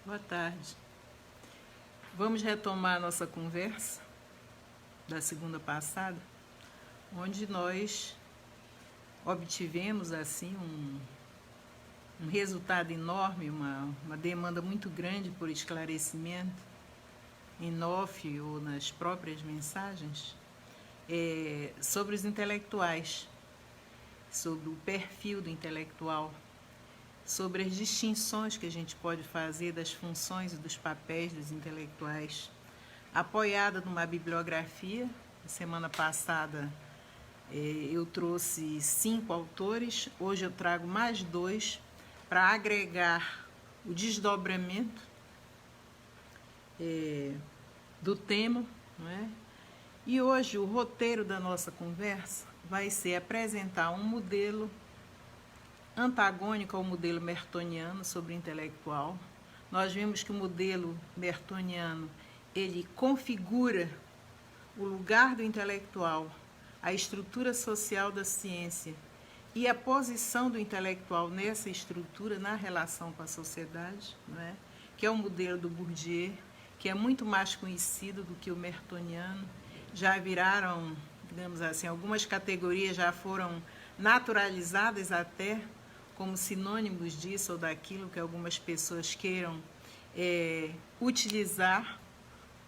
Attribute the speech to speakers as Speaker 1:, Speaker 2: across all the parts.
Speaker 1: Boa tarde. Vamos retomar a nossa conversa da segunda passada, onde nós obtivemos assim um resultado enorme, uma demanda muito grande por esclarecimento em off ou nas próprias mensagens sobre os intelectuais, sobre o perfil do intelectual, sobre as distinções que a gente pode fazer das funções e dos papéis dos intelectuais, apoiada numa bibliografia. Semana passada eu trouxe 5 autores, hoje eu trago mais 2 para agregar o desdobramento do tema, não é? E hoje o roteiro da nossa conversa vai ser apresentar um modelo antagônico ao modelo mertoniano sobre o intelectual. Nós vimos que o modelo mertoniano ele configura o lugar do intelectual, a estrutura social da ciência e a posição do intelectual nessa estrutura na relação com a sociedade, não é? Que é o modelo do Bourdieu, que é muito mais conhecido do que o mertoniano. Já viraram, digamos assim, algumas categorias já foram naturalizadas até como sinônimos disso ou daquilo que algumas pessoas queiram utilizar,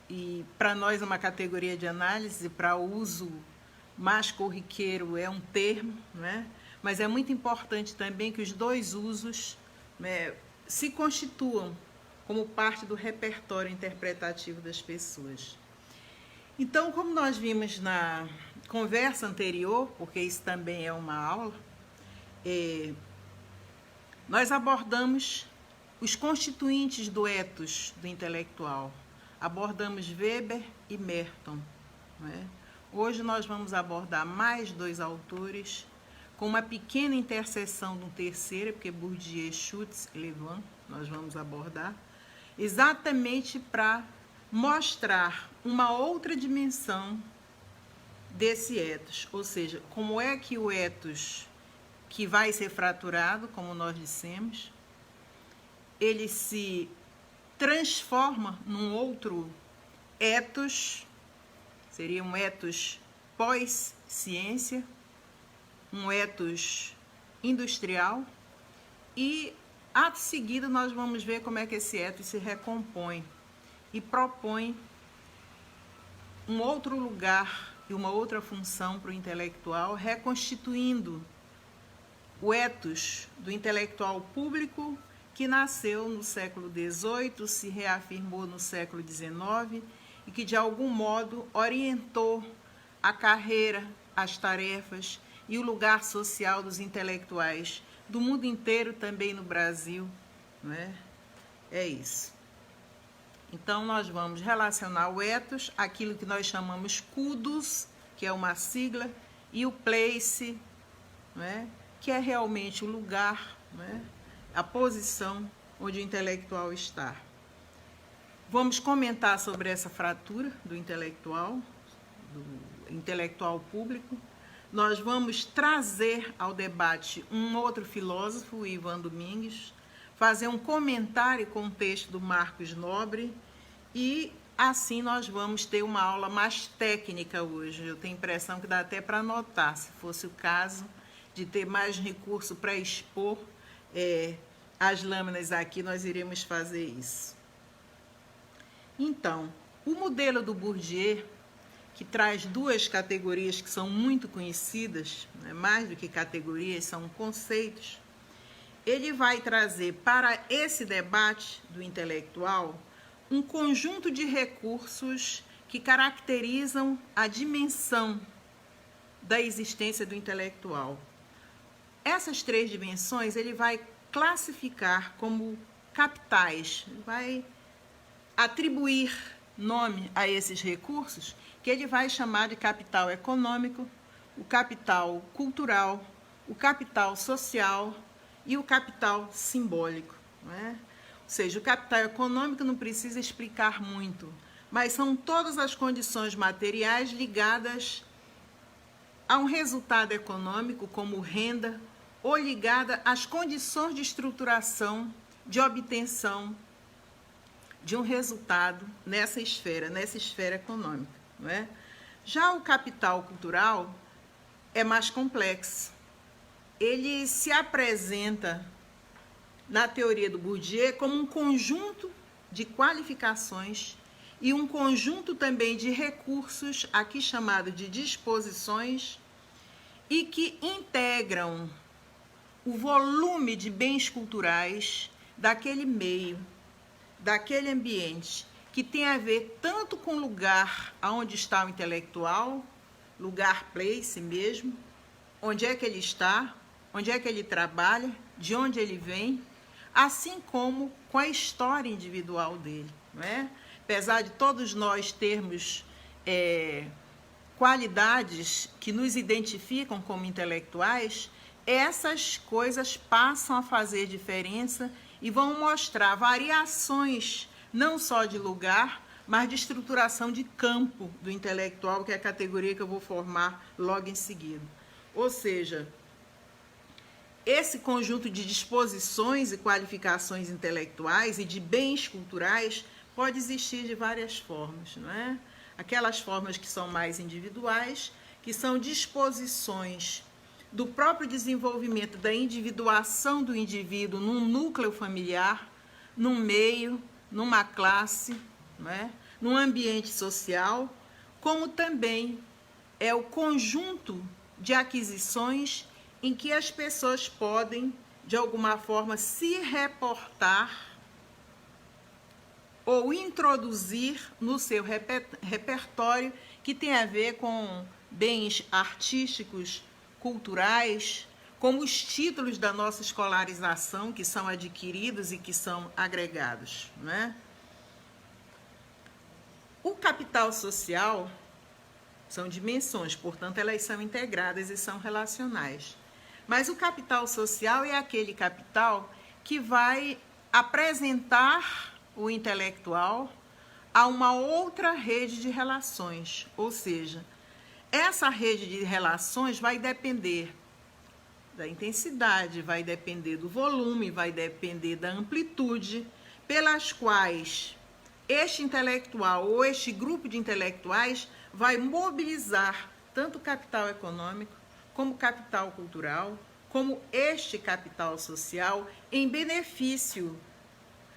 Speaker 1: e para nós é uma categoria de análise, para o uso mais corriqueiro é um termo, né? Mas é muito importante também que os dois usos, né, se constituam como parte do repertório interpretativo das pessoas. Então, como nós vimos na conversa anterior, porque isso também é uma aula, nós abordamos os constituintes do ethos do intelectual. Abordamos Weber e Merton, não é? Hoje nós vamos abordar mais 2 autores, com uma pequena interseção de um terceiro, porque Bourdieu, Schutz e Levin, nós vamos abordar, exatamente para mostrar uma outra dimensão desse ethos, ou seja, como é que o ethos que vai ser fraturado, como nós dissemos, ele se transforma num outro ethos, seria um ethos pós-ciência, um ethos industrial, e ato seguido nós vamos ver como é que esse ethos se recompõe e propõe um outro lugar e uma outra função para o intelectual, reconstituindo o ethos do intelectual público que nasceu no século XVIII, se reafirmou no século XIX e que de algum modo orientou a carreira, as tarefas e o lugar social dos intelectuais do mundo inteiro, também no Brasil, não é? É isso. Então nós vamos relacionar o ethos, aquilo que nós chamamos kudos, que é uma sigla, e o place, não é? Que é realmente o lugar, não é? A posição onde o intelectual está. Vamos comentar sobre essa fratura do intelectual público. Nós vamos trazer ao debate um outro filósofo, o Ivan Domingues, fazer um comentário com o texto do Marcos Nobre, e assim nós vamos ter uma aula mais técnica hoje. Eu tenho a impressão que dá até para anotar, se fosse o caso de ter mais recurso para expor as lâminas aqui, nós iremos fazer isso. Então, o modelo do Bourdieu, que traz 2 categorias que são muito conhecidas, né, mais do que categorias, são conceitos, ele vai trazer para esse debate do intelectual um conjunto de recursos que caracterizam a dimensão da existência do intelectual. Essas 3 dimensões ele vai classificar como capitais, vai atribuir nome a esses recursos, que ele vai chamar de capital econômico, o capital cultural, o capital social e o capital simbólico, não é? Ou seja, o capital econômico não precisa explicar muito, mas são todas as condições materiais ligadas a um resultado econômico, como renda, ou ligada às condições de estruturação, de obtenção de um resultado nessa esfera econômica, não é? Já o capital cultural é mais complexo. Ele se apresenta na teoria do Bourdieu como um conjunto de qualificações e um conjunto também de recursos, aqui chamado de disposições, e que integram o volume de bens culturais daquele meio, daquele ambiente, que tem a ver tanto com o lugar onde está o intelectual, lugar, place mesmo, onde é que ele está, onde é que ele trabalha, de onde ele vem, assim como com a história individual dele, não é? Apesar de todos nós termos qualidades que nos identificam como intelectuais, essas coisas passam a fazer diferença e vão mostrar variações, não só de lugar, mas de estruturação de campo do intelectual, que é a categoria que eu vou formar logo em seguida. Ou seja, esse conjunto de disposições e qualificações intelectuais e de bens culturais pode existir de várias formas, não é? Aquelas formas que são mais individuais, que são disposições do próprio desenvolvimento da individuação do indivíduo num núcleo familiar, num meio, numa classe, não é? Num ambiente social, como também é o conjunto de aquisições em que as pessoas podem, de alguma forma, se reportar ou introduzir no seu repertório, que tem a ver com bens artísticos, culturais, como os títulos da nossa escolarização, que são adquiridos e que são agregados, não é? O capital social são dimensões, portanto, elas são integradas e são relacionais. Mas o capital social é aquele capital que vai apresentar o intelectual a uma outra rede de relações, ou seja, essa rede de relações vai depender da intensidade, vai depender do volume, vai depender da amplitude, pelas quais este intelectual ou este grupo de intelectuais vai mobilizar tanto o capital econômico, como o capital cultural, como este capital social em benefício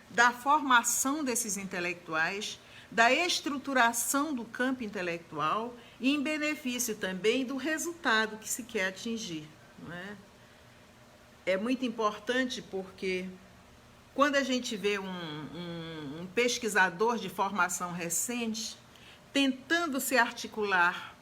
Speaker 1: da formação desses intelectuais, da estruturação do campo intelectual e em benefício também do resultado que se quer atingir, não é? É muito importante porque quando a gente vê um pesquisador de formação recente tentando se articular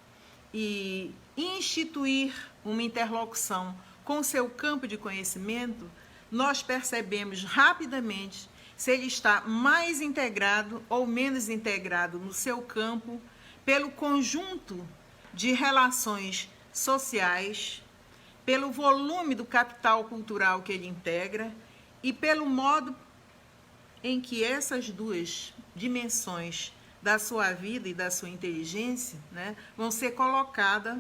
Speaker 1: e instituir uma interlocução com o seu campo de conhecimento, nós percebemos rapidamente se ele está mais integrado ou menos integrado no seu campo pelo conjunto de relações sociais, pelo volume do capital cultural que ele integra e pelo modo em que essas duas dimensões da sua vida e da sua inteligência, né, vão ser colocadas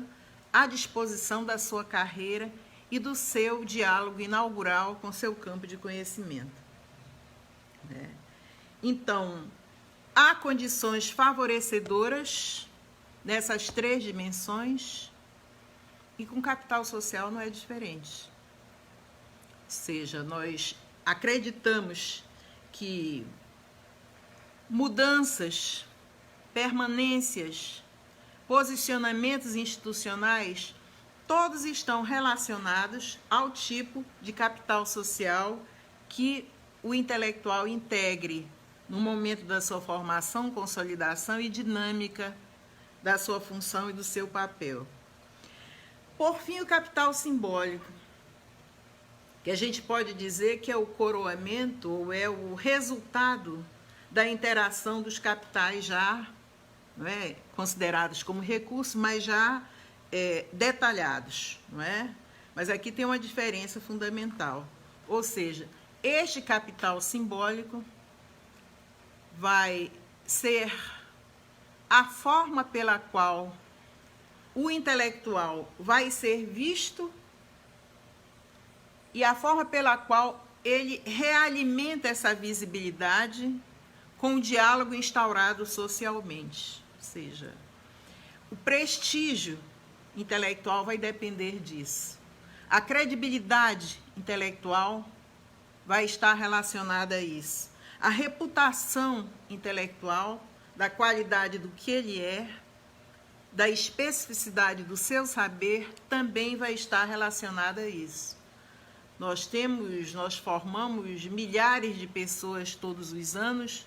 Speaker 1: à disposição da sua carreira e do seu diálogo inaugural com seu campo de conhecimento. Então, há condições favorecedoras nessas três dimensões e com capital social não é diferente. Ou seja, nós acreditamos que mudanças, permanências, posicionamentos institucionais, todos estão relacionados ao tipo de capital social que o intelectual integre no momento da sua formação, consolidação e dinâmica da sua função e do seu papel. Por fim, o capital simbólico, que a gente pode dizer que é o coroamento ou é o resultado da interação dos capitais já, não é, considerados como recursos, mas já detalhados, não é? Mas aqui tem uma diferença fundamental, ou seja, este capital simbólico vai ser a forma pela qual o intelectual vai ser visto e a forma pela qual ele realimenta essa visibilidade com o diálogo instaurado socialmente. Ou seja, o prestígio intelectual vai depender disso. A credibilidade intelectual vai estar relacionada a isso. A reputação intelectual, da qualidade do que ele é, da especificidade do seu saber, também vai estar relacionada a isso. Nós formamos milhares de pessoas todos os anos,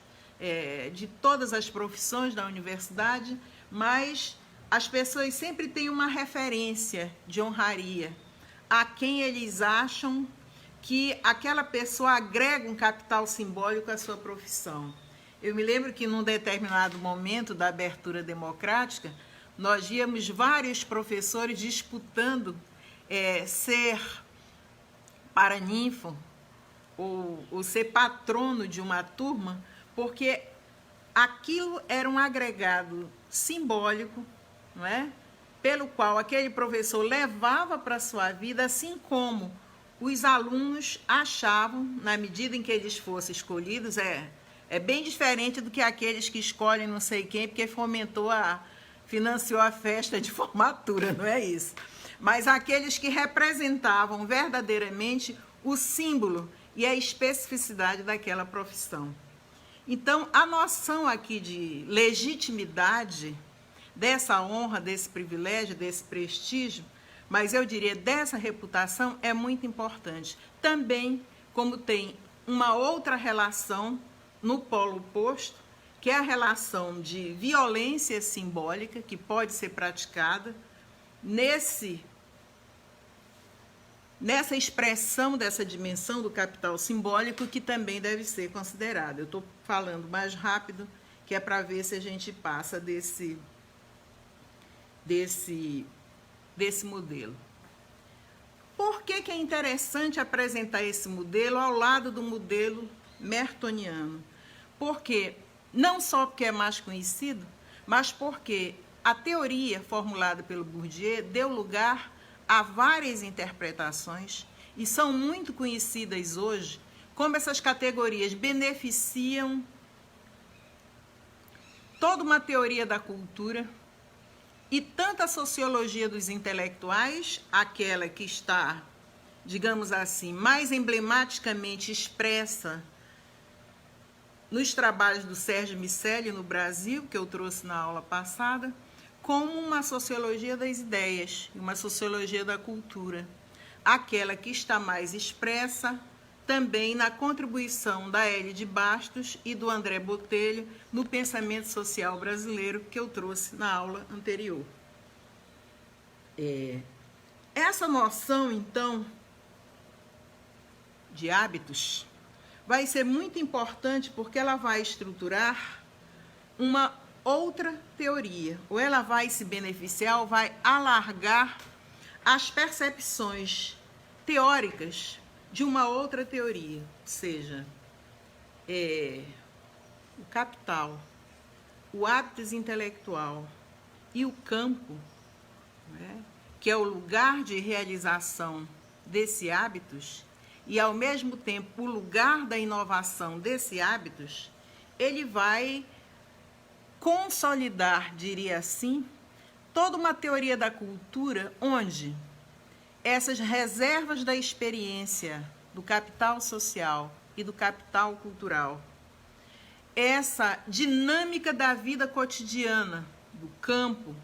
Speaker 1: de todas as profissões da universidade, mas as pessoas sempre têm uma referência de honraria a quem eles acham que aquela pessoa agrega um capital simbólico à sua profissão. Eu me lembro que num determinado momento da abertura democrática, nós víamos vários professores disputando ser paraninfo ou ser patrono de uma turma, porque aquilo era um agregado simbólico, não é? Pelo qual aquele professor levava para a sua vida, assim como os alunos achavam, na medida em que eles fossem escolhidos, é bem diferente do que aqueles que escolhem não sei quem, porque financiou a festa de formatura, não é isso? Mas aqueles que representavam verdadeiramente o símbolo e a especificidade daquela profissão. Então, a noção aqui de legitimidade dessa honra, desse privilégio, desse prestígio, mas eu diria dessa reputação, é muito importante. Também, como tem uma outra relação no polo oposto, que é a relação de violência simbólica, que pode ser praticada nessa expressão dessa dimensão do capital simbólico, que também deve ser considerada. Eu estou falando mais rápido, que é para ver se a gente passa desse modelo. Por que é interessante apresentar esse modelo ao lado do modelo mertoniano? Porque, não só porque é mais conhecido, mas porque a teoria formulada pelo Bourdieu deu lugar a várias interpretações e são muito conhecidas hoje, como essas categorias beneficiam toda uma teoria da cultura e tanto a sociologia dos intelectuais, aquela que está, digamos assim, mais emblematicamente expressa nos trabalhos do Sérgio Miceli no Brasil, que eu trouxe na aula passada, como uma sociologia das ideias e uma sociologia da cultura, aquela que está mais expressa também na contribuição da Elie de Bastos e do André Botelho no pensamento social brasileiro, que eu trouxe na aula anterior. Essa noção, então, de hábitos vai ser muito importante porque ela vai estruturar uma outra teoria, ou ela vai se beneficiar, ou vai alargar as percepções teóricas de uma outra teoria, ou seja, o capital, o hábitos intelectual e o campo, né, que é o lugar de realização desse hábitos e, ao mesmo tempo, o lugar da inovação desse hábitos, ele vai consolidar, diria assim, toda uma teoria da cultura onde essas reservas da experiência do capital social e do capital cultural, essa dinâmica da vida cotidiana, do campo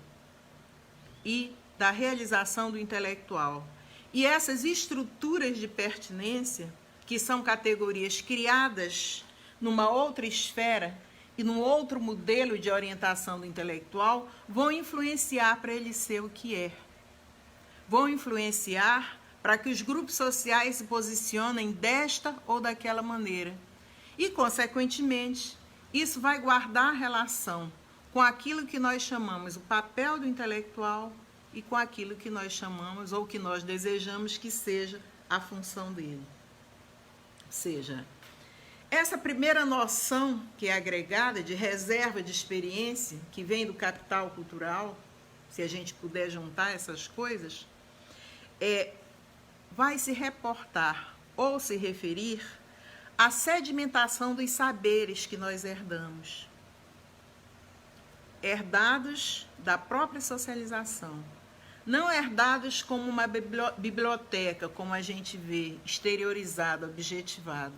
Speaker 1: e da realização do intelectual, e essas estruturas de pertinência, que são categorias criadas numa outra esfera e num outro modelo de orientação do intelectual, vão influenciar para ele ser o que é. Vão influenciar para que os grupos sociais se posicionem desta ou daquela maneira. E, consequentemente, isso vai guardar relação com aquilo que nós chamamos o papel do intelectual e com aquilo que nós chamamos ou que nós desejamos que seja a função dele. Ou seja, essa primeira noção que é agregada de reserva de experiência, que vem do capital cultural, se a gente puder juntar essas coisas, vai se reportar ou se referir a sedimentação dos saberes que nós herdamos, herdados da própria socialização, não herdados como uma biblioteca, como a gente vê, exteriorizado, objetivado,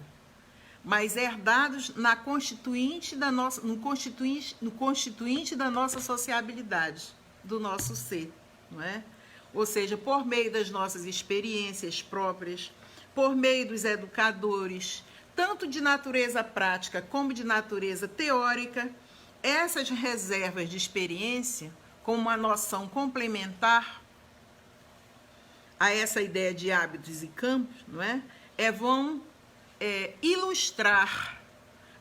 Speaker 1: mas herdados no constituinte da nossa sociabilidade, do nosso ser, não é? Ou seja, por meio das nossas experiências próprias, por meio dos educadores, tanto de natureza prática como de natureza teórica, essas reservas de experiência, como uma noção complementar a essa ideia de hábitos e campos, não é? Vão ilustrar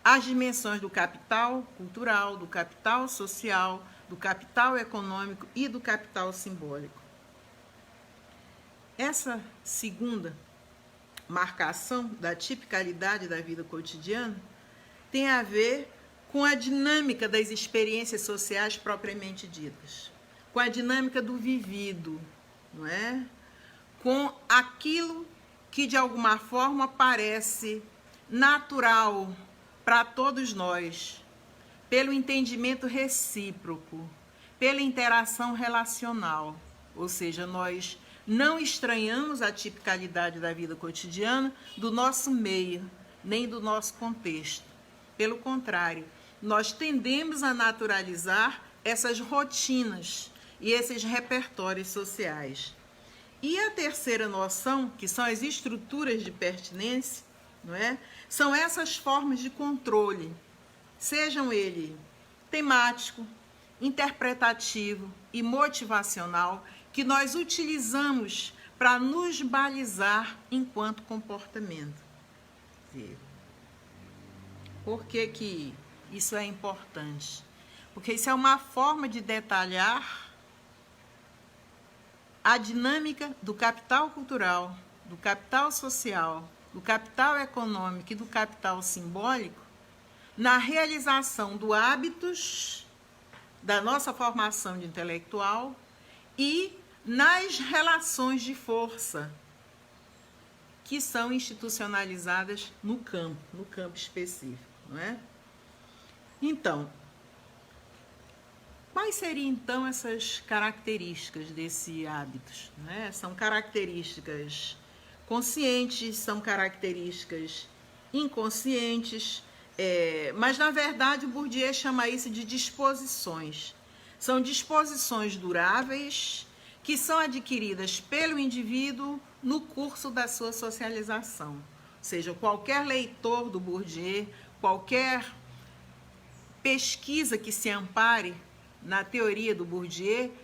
Speaker 1: as dimensões do capital cultural, do capital social, do capital econômico e do capital simbólico. Essa segunda marcação da tipicalidade da vida cotidiana tem a ver com a dinâmica das experiências sociais propriamente ditas, com a dinâmica do vivido, não é? Com aquilo que de alguma forma parece natural para todos nós, pelo entendimento recíproco, pela interação relacional, ou seja, nós não estranhamos a tipicalidade da vida cotidiana do nosso meio, nem do nosso contexto. Pelo contrário, nós tendemos a naturalizar essas rotinas e esses repertórios sociais. E a terceira noção, que são as estruturas de pertinência, não é? São essas formas de controle, sejam ele temático, interpretativo e motivacional, que nós utilizamos para nos balizar enquanto comportamento. Por que isso é importante? Porque isso é uma forma de detalhar a dinâmica do capital cultural, do capital social, do capital econômico e do capital simbólico na realização do hábitos da nossa formação de intelectual e nas relações de força que são institucionalizadas no campo específico, não é? Então, quais seriam então essas características desse hábitos, né? São características conscientes, são características inconscientes, mas na verdade o Bourdieu chama isso de disposições. São disposições duráveis que são adquiridas pelo indivíduo no curso da sua socialização. Ou seja, qualquer leitor do Bourdieu, qualquer pesquisa que se ampare na teoria do Bourdieu,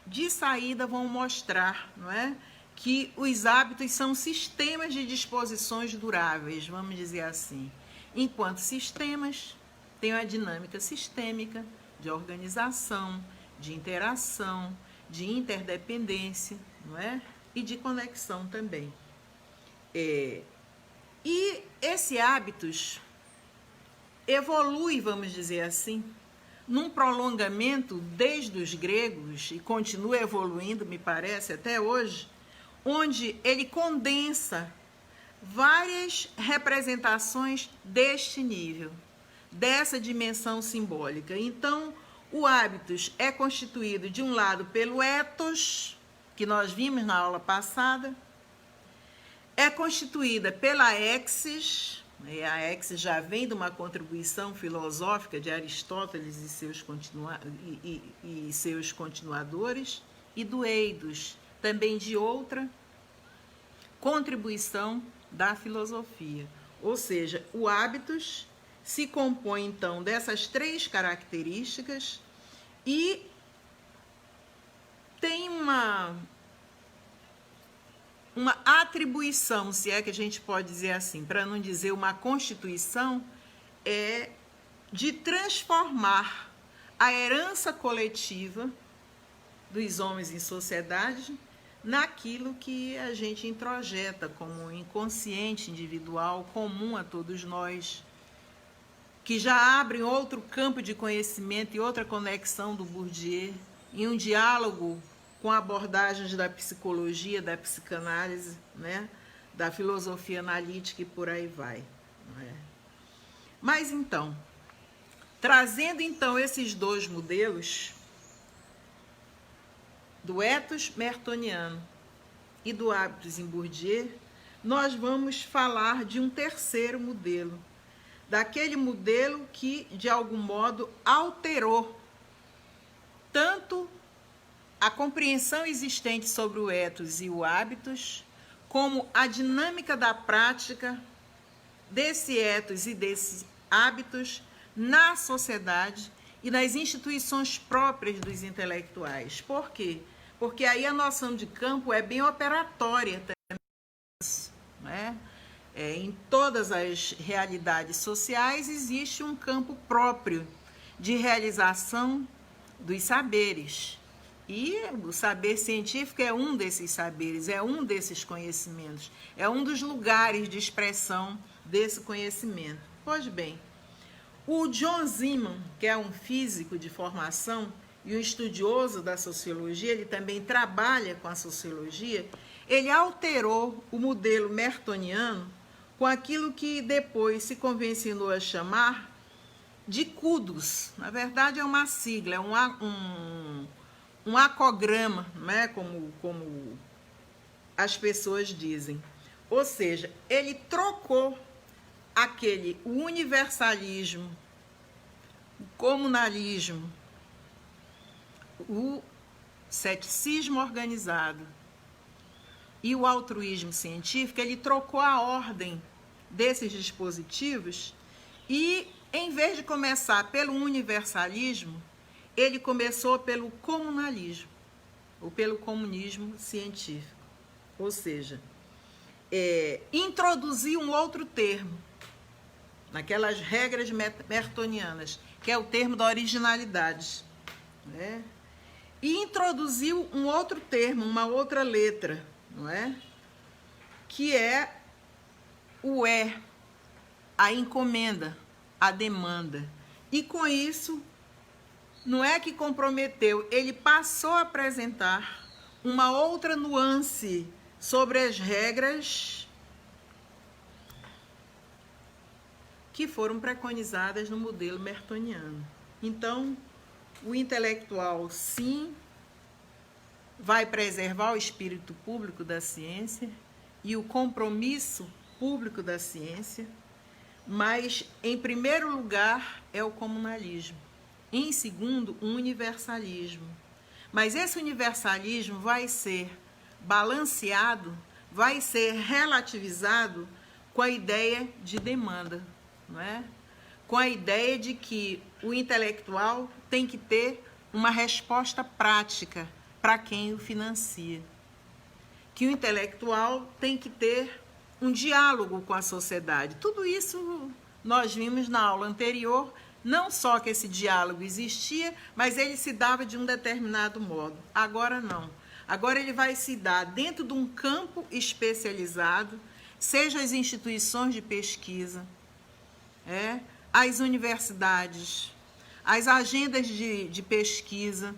Speaker 1: de saída vão mostrar, não é, que os hábitos são sistemas de disposições duráveis, vamos dizer assim. Enquanto sistemas, tem uma dinâmica sistêmica de organização, de interação, de interdependência, não é? E de conexão também. E esse hábitos evolui, vamos dizer assim, num prolongamento desde os gregos, e continua evoluindo, me parece, até hoje, onde ele condensa várias representações deste nível, dessa dimensão simbólica. Então, o hábitos é constituído, de um lado, pelo ethos, que nós vimos na aula passada, é constituída pela exis, a exis já vem de uma contribuição filosófica de Aristóteles e seus continuadores, e do eidos, também de outra contribuição da filosofia. Ou seja, o hábitos se compõe, então, dessas três características e tem uma atribuição, se é que a gente pode dizer assim, para não dizer uma constituição, de transformar a herança coletiva dos homens em sociedade naquilo que a gente introjeta como inconsciente individual comum a todos nós, que já abrem outro campo de conhecimento e outra conexão do Bourdieu, em um diálogo com abordagens da psicologia, da psicanálise, né, da filosofia analítica e por aí vai, não é? Mas então, trazendo então esses dois modelos, do ethos mertoniano e do hábitos em Bourdieu, nós vamos falar de um terceiro modelo, daquele modelo que, de algum modo, alterou tanto a compreensão existente sobre o ethos e o hábitos, como a dinâmica da prática desse ethos e desses hábitos na sociedade e nas instituições próprias dos intelectuais. Por quê? Porque aí a noção de campo é bem operatória também, né? Em todas as realidades sociais existe um campo próprio de realização dos saberes. E o saber científico é um desses saberes, é um desses conhecimentos, é um dos lugares de expressão desse conhecimento. Pois bem, o John Zeeman, que é um físico de formação e um estudioso da sociologia, ele também trabalha com a sociologia, ele alterou o modelo mertoniano com aquilo que depois se convencionou a chamar de kudos. Na verdade, é uma sigla, é um acograma, né? como as pessoas dizem. Ou seja, ele trocou o universalismo, o comunalismo, o ceticismo organizado e o altruísmo científico, ele trocou a ordem desses dispositivos e, em vez de começar pelo universalismo, ele começou pelo comunalismo, ou pelo comunismo científico. Ou seja, introduziu um outro termo, naquelas regras mertonianas, que é o termo da originalidade, né? E introduziu um outro termo, uma outra letra, não é? Que é o a encomenda, a demanda. E com isso, não é que comprometeu, ele passou a apresentar uma outra nuance sobre as regras que foram preconizadas no modelo mertoniano. Então, o intelectual, sim, vai preservar o espírito público da ciência e o compromisso público da ciência, mas, em primeiro lugar, é o comunalismo. Em segundo, o universalismo. Mas esse universalismo vai ser balanceado, vai ser relativizado com a ideia de demanda, não é? Com a ideia de que o intelectual tem que ter uma resposta prática para quem o financia. Que o intelectual tem que ter um diálogo com a sociedade. Tudo isso nós vimos na aula anterior, não só que esse diálogo existia, mas ele se dava de um determinado modo. Agora não. Agora ele vai se dar dentro de um campo especializado, seja as instituições de pesquisa, as universidades, as agendas de pesquisa,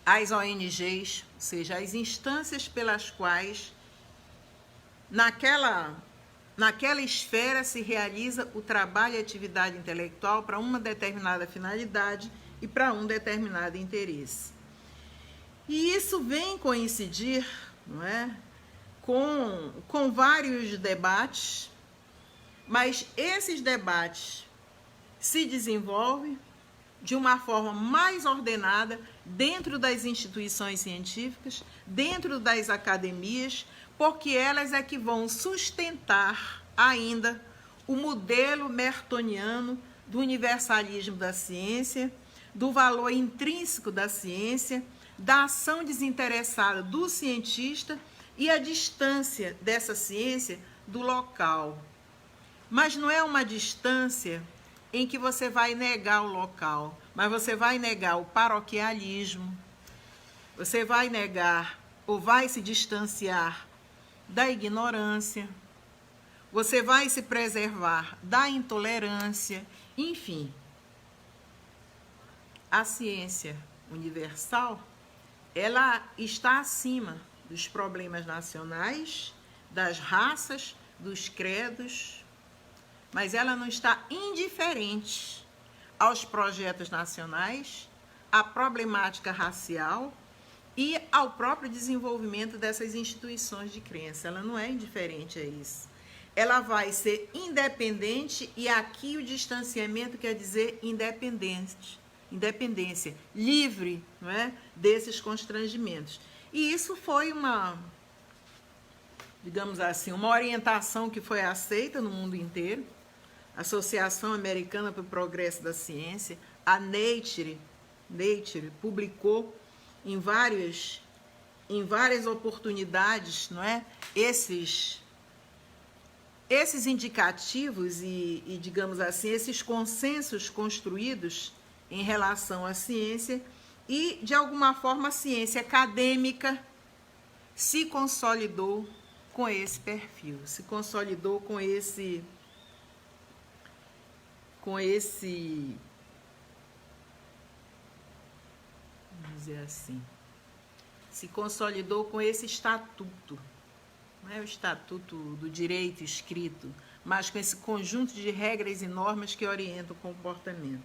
Speaker 1: as ONGs, ou seja, as instâncias pelas quais naquela esfera se realiza o trabalho e atividade intelectual para uma determinada finalidade e para um determinado interesse. E isso vem coincidir, não é, com vários debates, mas esses debates se desenvolvem de uma forma mais ordenada dentro das instituições científicas, dentro das academias, porque elas é que vão sustentar ainda o modelo mertoniano do universalismo da ciência, do valor intrínseco da ciência, da ação desinteressada do cientista e a distância dessa ciência do local. Mas não é uma distância em que você vai negar o local, mas você vai negar o paroquialismo, você vai negar ou vai se distanciar da ignorância, você vai se preservar da intolerância, enfim. A ciência universal, ela está acima dos problemas nacionais, das raças, dos credos, mas ela não está indiferente aos projetos nacionais, à problemática racial e ao próprio desenvolvimento dessas instituições de crença. Ela não é indiferente a isso. Ela vai ser independente, e aqui o distanciamento quer dizer independência, livre, não é, desses constrangimentos. E isso foi uma, digamos assim, uma orientação que foi aceita no mundo inteiro. A Associação Americana para o Progresso da Ciência, a Nature publicou em várias oportunidades, não é, esses indicativos e, digamos assim, esses consensos construídos em relação à ciência, e, de alguma forma, a ciência acadêmica se consolidou com esse perfil, se consolidou com esse, vamos dizer assim, se consolidou com esse estatuto, não é o estatuto do direito escrito, mas com esse conjunto de regras e normas que orientam o comportamento.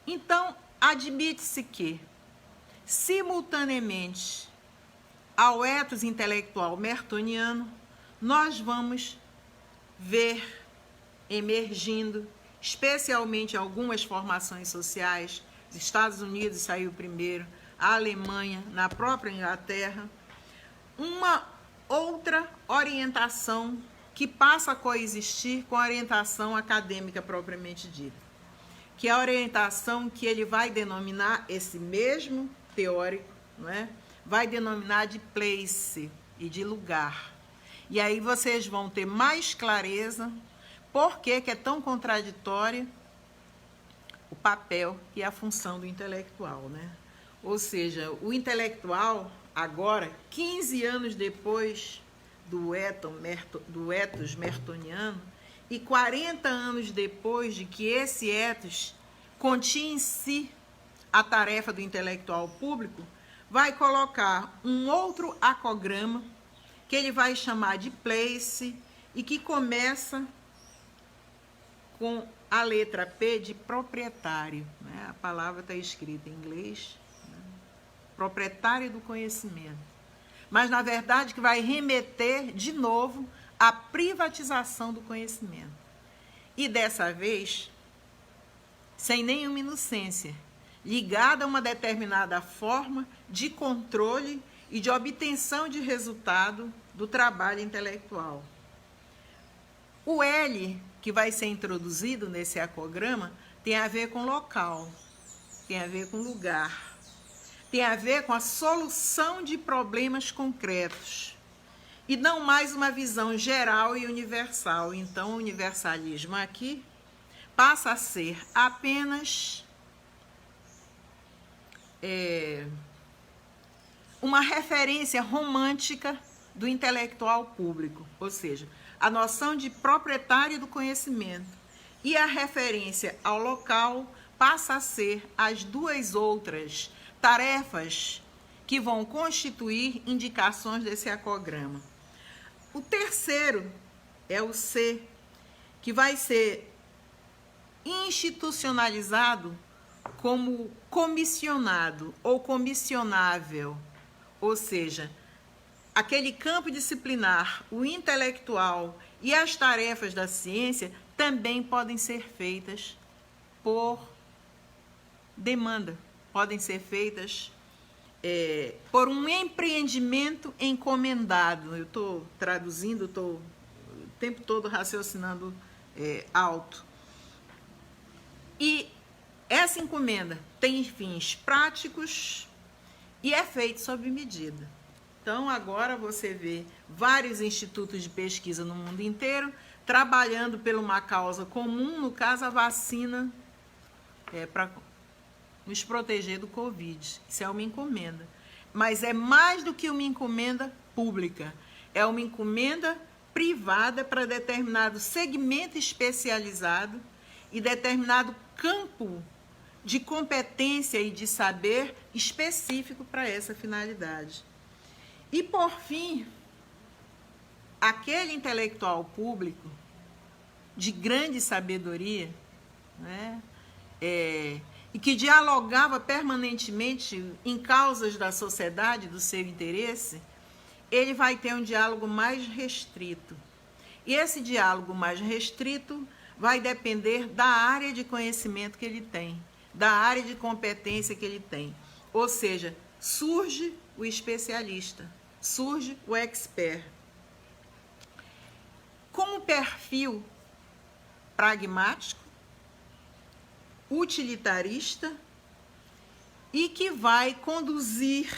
Speaker 1: Então, admite-se que, simultaneamente ao ethos intelectual mertoniano, nós vamos ver emergindo, especialmente algumas formações sociais, os Estados Unidos saiu primeiro, a Alemanha, na própria Inglaterra, uma outra orientação que passa a coexistir com a orientação acadêmica propriamente dita, que é a orientação que ele vai denominar, esse mesmo teórico, não é? Vai denominar de place e de lugar. E aí vocês vão ter mais clareza por que é tão contraditório o papel e a função do intelectual, né? Ou seja, o intelectual, agora, 15 anos depois do ethos mertoniano, e 40 anos depois de que esse ethos continha em si a tarefa do intelectual público, vai colocar um outro acograma, que ele vai chamar de place, e que começa com a letra P de proprietário, né? A palavra está escrita em inglês, né? Proprietário do conhecimento. Mas, na verdade, que vai remeter, de novo, à privatização do conhecimento. E, dessa vez, sem nenhuma inocência, ligada a uma determinada forma de controle e de obtenção de resultado do trabalho intelectual. O L, que vai ser introduzido nesse acograma, tem a ver com local, tem a ver com lugar, tem a ver com a solução de problemas concretos, e não mais uma visão geral e universal. Então, o universalismo aqui passa a ser apenas uma referência romântica do intelectual público, ou seja, a noção de proprietário do conhecimento e a referência ao local passa a ser as duas outras tarefas que vão constituir indicações desse acograma. O terceiro é o C, que vai ser institucionalizado como comissionado ou comissionável, ou seja, aquele campo disciplinar, o intelectual e as tarefas da ciência também podem ser feitas por demanda, podem ser feitas por um empreendimento encomendado. Eu estou traduzindo, estou o tempo todo raciocinando alto. E essa encomenda tem fins práticos e é feita sob medida. Então, agora você vê vários institutos de pesquisa no mundo inteiro trabalhando por uma causa comum, no caso, a vacina para nos proteger do Covid. Isso é uma encomenda. Mas é mais do que uma encomenda pública. É uma encomenda privada para determinado segmento especializado e determinado campo de competência e de saber específico para essa finalidade. E, por fim, aquele intelectual público de grande sabedoria, né, e que dialogava permanentemente em causas da sociedade, do seu interesse, ele vai ter um diálogo mais restrito. E esse diálogo mais restrito vai depender da área de conhecimento que ele tem, da área de competência que ele tem. Ou seja, surge o especialista, surge o expert. Com um perfil pragmático, utilitarista e que vai conduzir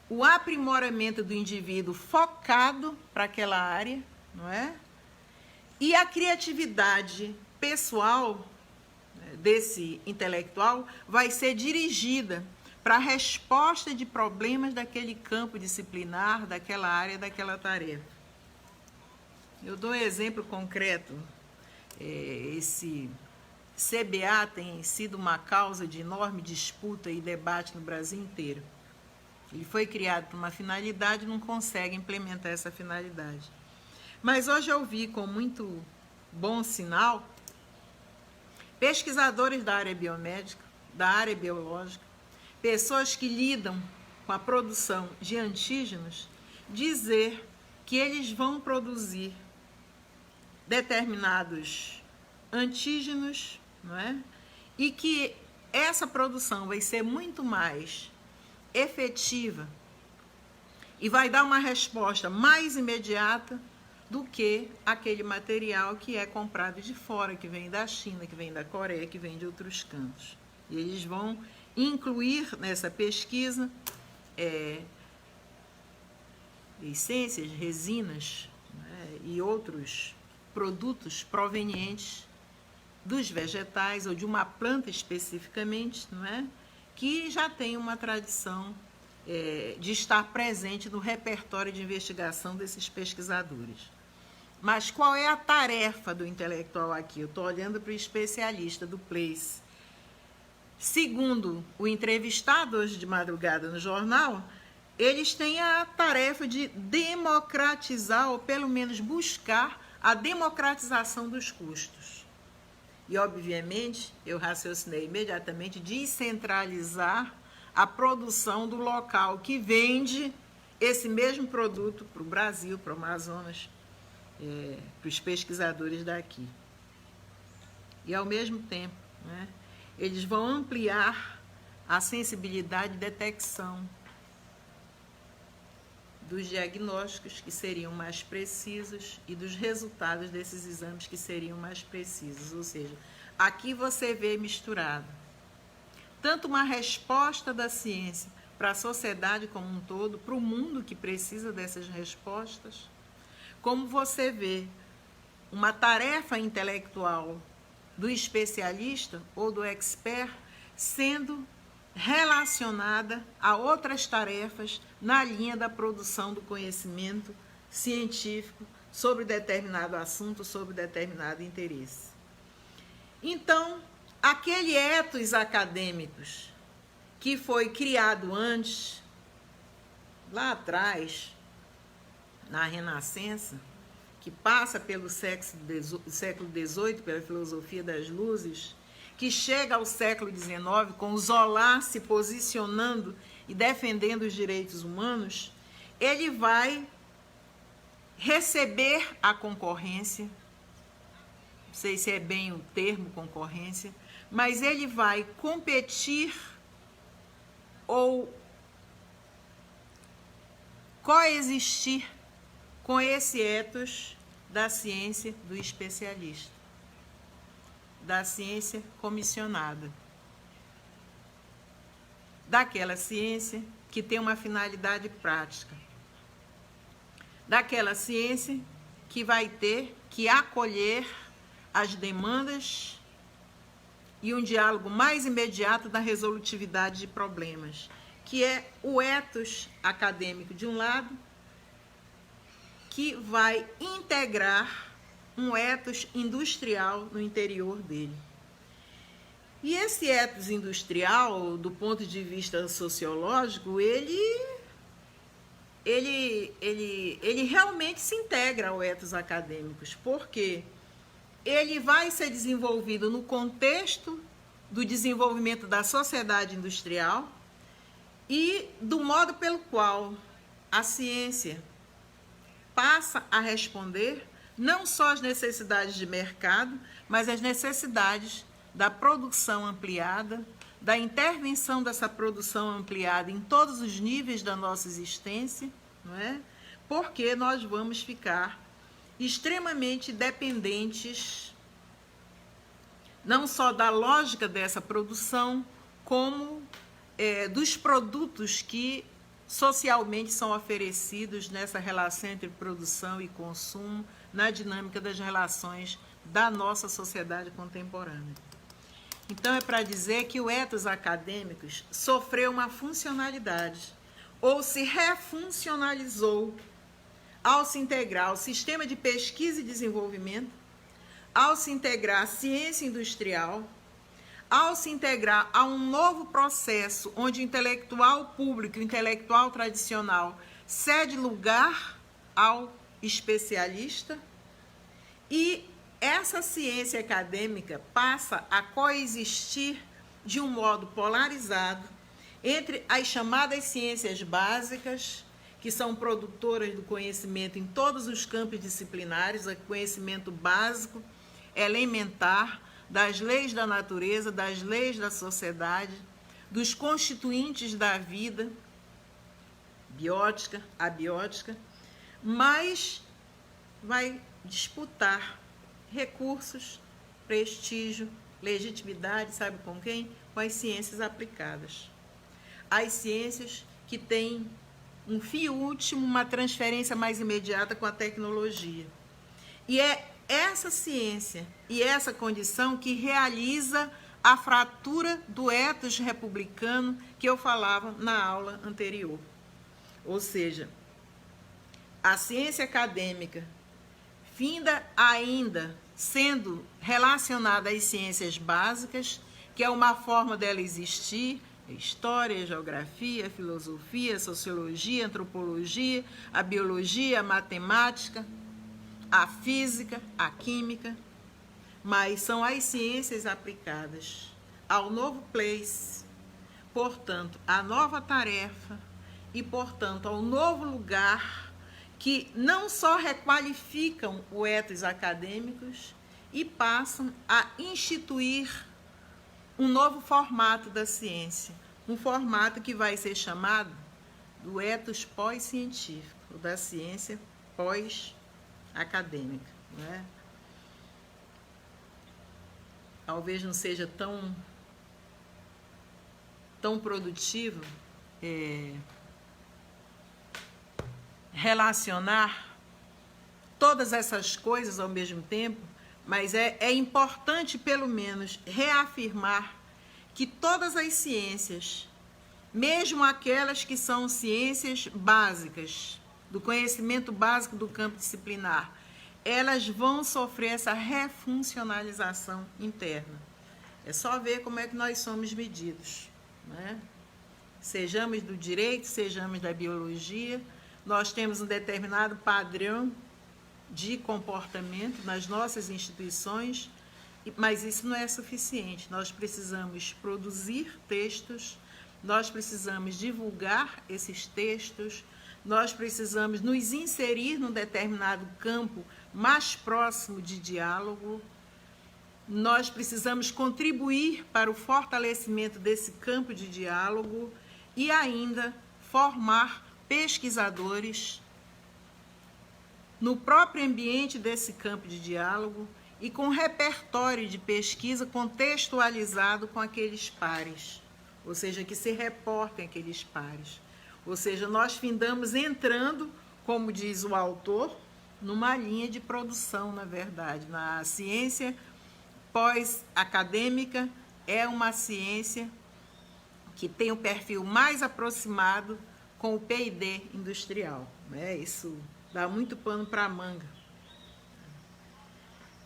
Speaker 1: o aprimoramento do indivíduo focado para aquela área, não é? E a criatividade pessoal desse intelectual vai ser dirigida para a resposta de problemas daquele campo disciplinar, daquela área, daquela tarefa. Eu dou um exemplo concreto. Esse CBA tem sido uma causa de enorme disputa e debate no Brasil inteiro. Ele foi criado para uma finalidade e não consegue implementar essa finalidade. Mas hoje eu vi com muito bom sinal pesquisadores da área biomédica, da área biológica, pessoas que lidam com a produção de antígenos, dizer que eles vão produzir determinados antígenos, não é? E que essa produção vai ser muito mais efetiva e vai dar uma resposta mais imediata do que aquele material que é comprado de fora, que vem da China, que vem da Coreia, que vem de outros cantos. E eles vão incluir nessa pesquisa essências, resinas, né, e outros produtos provenientes dos vegetais ou de uma planta especificamente, não é? Que já tem uma tradição de estar presente no repertório de investigação desses pesquisadores. Mas qual é a tarefa do intelectual aqui? Eu estou olhando para o especialista do Place. Segundo o entrevistado hoje de madrugada no jornal, eles têm a tarefa de democratizar, ou pelo menos buscar a democratização dos custos. E, obviamente, eu raciocinei imediatamente descentralizar a produção do local que vende esse mesmo produto para o Brasil, para o Amazonas, para os pesquisadores daqui. E, ao mesmo tempo, né, eles vão ampliar a sensibilidade de detecção dos diagnósticos que seriam mais precisos e dos resultados desses exames que seriam mais precisos. Ou seja, aqui você vê misturado tanto uma resposta da ciência para a sociedade como um todo, para o mundo que precisa dessas respostas, como você vê uma tarefa intelectual do especialista ou do expert sendo relacionada a outras tarefas na linha da produção do conhecimento científico sobre determinado assunto, sobre determinado interesse. Então, aquele ethos acadêmicos que foi criado antes, lá atrás, na Renascença, que passa pelo século XVIII, pela filosofia das luzes, que chega ao século XIX com o Zola se posicionando e defendendo os direitos humanos, ele vai receber a concorrência, não sei se é bem o termo concorrência, mas ele vai competir ou coexistir com esse ethos da ciência do especialista, da ciência comissionada, daquela ciência que tem uma finalidade prática, daquela ciência que vai ter que acolher as demandas e um diálogo mais imediato da resolutividade de problemas, que é o ethos acadêmico de um lado, que vai integrar um ethos industrial no interior dele. E esse ethos industrial, do ponto de vista sociológico, ele ele realmente se integra ao ethos acadêmicos, porque ele vai ser desenvolvido no contexto do desenvolvimento da sociedade industrial e do modo pelo qual a ciência passa a responder não só às necessidades de mercado, mas às necessidades da produção ampliada, da intervenção dessa produção ampliada em todos os níveis da nossa existência, não é? Porque nós vamos ficar extremamente dependentes não só da lógica dessa produção, como dos produtos que socialmente são oferecidos nessa relação entre produção e consumo, na dinâmica das relações da nossa sociedade contemporânea. Então, é para dizer que o ethos acadêmicos sofreu uma funcionalidade, ou se refuncionalizou ao se integrar ao sistema de pesquisa e desenvolvimento, ao se integrar à ciência industrial, ao se integrar a um novo processo onde o intelectual público, o intelectual tradicional, cede lugar ao especialista, e essa ciência acadêmica passa a coexistir de um modo polarizado entre as chamadas ciências básicas, que são produtoras do conhecimento em todos os campos disciplinares, o conhecimento básico, elementar, das leis da natureza, das leis da sociedade, dos constituintes da vida, biótica, abiótica, mas vai disputar recursos, prestígio, legitimidade, sabe com quem? Com as ciências aplicadas. As ciências que têm um fim último, uma transferência mais imediata com a tecnologia. E é essa ciência e essa condição que realiza a fratura do ethos republicano que eu falava na aula anterior. Ou seja, a ciência acadêmica, finda ainda sendo relacionada às ciências básicas, que é uma forma dela existir, história, geografia, filosofia, sociologia, antropologia, a biologia, a matemática, a física, a química, mas são as ciências aplicadas ao novo place, portanto, à nova tarefa e, portanto, ao novo lugar, que não só requalificam o ethos acadêmicos e passam a instituir um novo formato da ciência, um formato que vai ser chamado do ethos pós-científico, da ciência pós-acadêmica, né? Talvez não seja tão produtivo relacionar todas essas coisas ao mesmo tempo, mas é importante, pelo menos, reafirmar que todas as ciências, mesmo aquelas que são ciências básicas, do conhecimento básico do campo disciplinar, elas vão sofrer essa refuncionalização interna. É só ver como é que nós somos medidos, né? Sejamos do direito, sejamos da biologia, nós temos um determinado padrão de comportamento nas nossas instituições, mas isso não é suficiente. Nós precisamos produzir textos, nós precisamos divulgar esses textos, nós precisamos nos inserir num determinado campo mais próximo de diálogo, nós precisamos contribuir para o fortalecimento desse campo de diálogo e ainda formar pesquisadores no próprio ambiente desse campo de diálogo e com repertório de pesquisa contextualizado com aqueles pares, ou seja, que se reportem aqueles pares. Ou seja, nós findamos entrando, como diz o autor, numa linha de produção, na verdade. Na ciência pós-acadêmica é uma ciência que tem um perfil mais aproximado com o P&D industrial, né? Isso dá muito pano para a manga.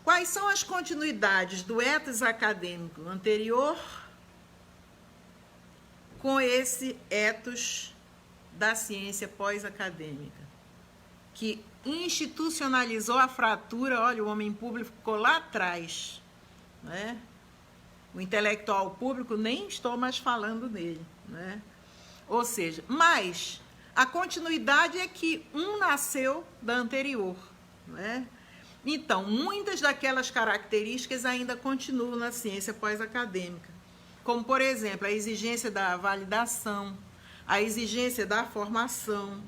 Speaker 1: Quais são as continuidades do ethos acadêmico anterior com esse ethos da ciência pós-acadêmica, que institucionalizou a fratura. Olha, o homem público ficou lá atrás, né? O intelectual público, nem estou mais falando dele, né? Ou seja, mas a continuidade é que um nasceu da anterior, né? Então, muitas daquelas características ainda continuam na ciência pós-acadêmica, como, por exemplo, a exigência da validação, a exigência da formação,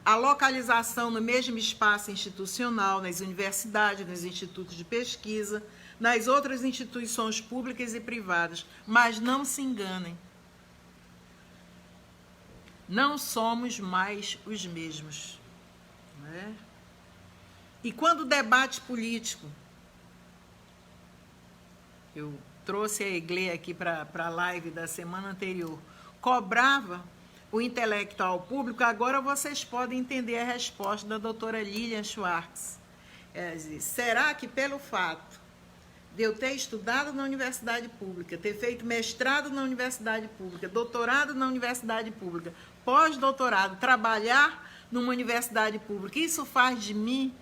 Speaker 1: a localização no mesmo espaço institucional, nas universidades, nos institutos de pesquisa, nas outras instituições públicas e privadas. Mas não se enganem, não somos mais os mesmos, né? E quando o debate político, eu trouxe a Eglê aqui para a live da semana anterior, cobrava o intelectual público, agora vocês podem entender a resposta da doutora Lilian Schwartz. Ela diz: será que pelo fato de eu ter estudado na universidade pública, ter feito mestrado na universidade pública, doutorado na universidade pública, pós-doutorado, trabalhar numa universidade pública, isso faz de mim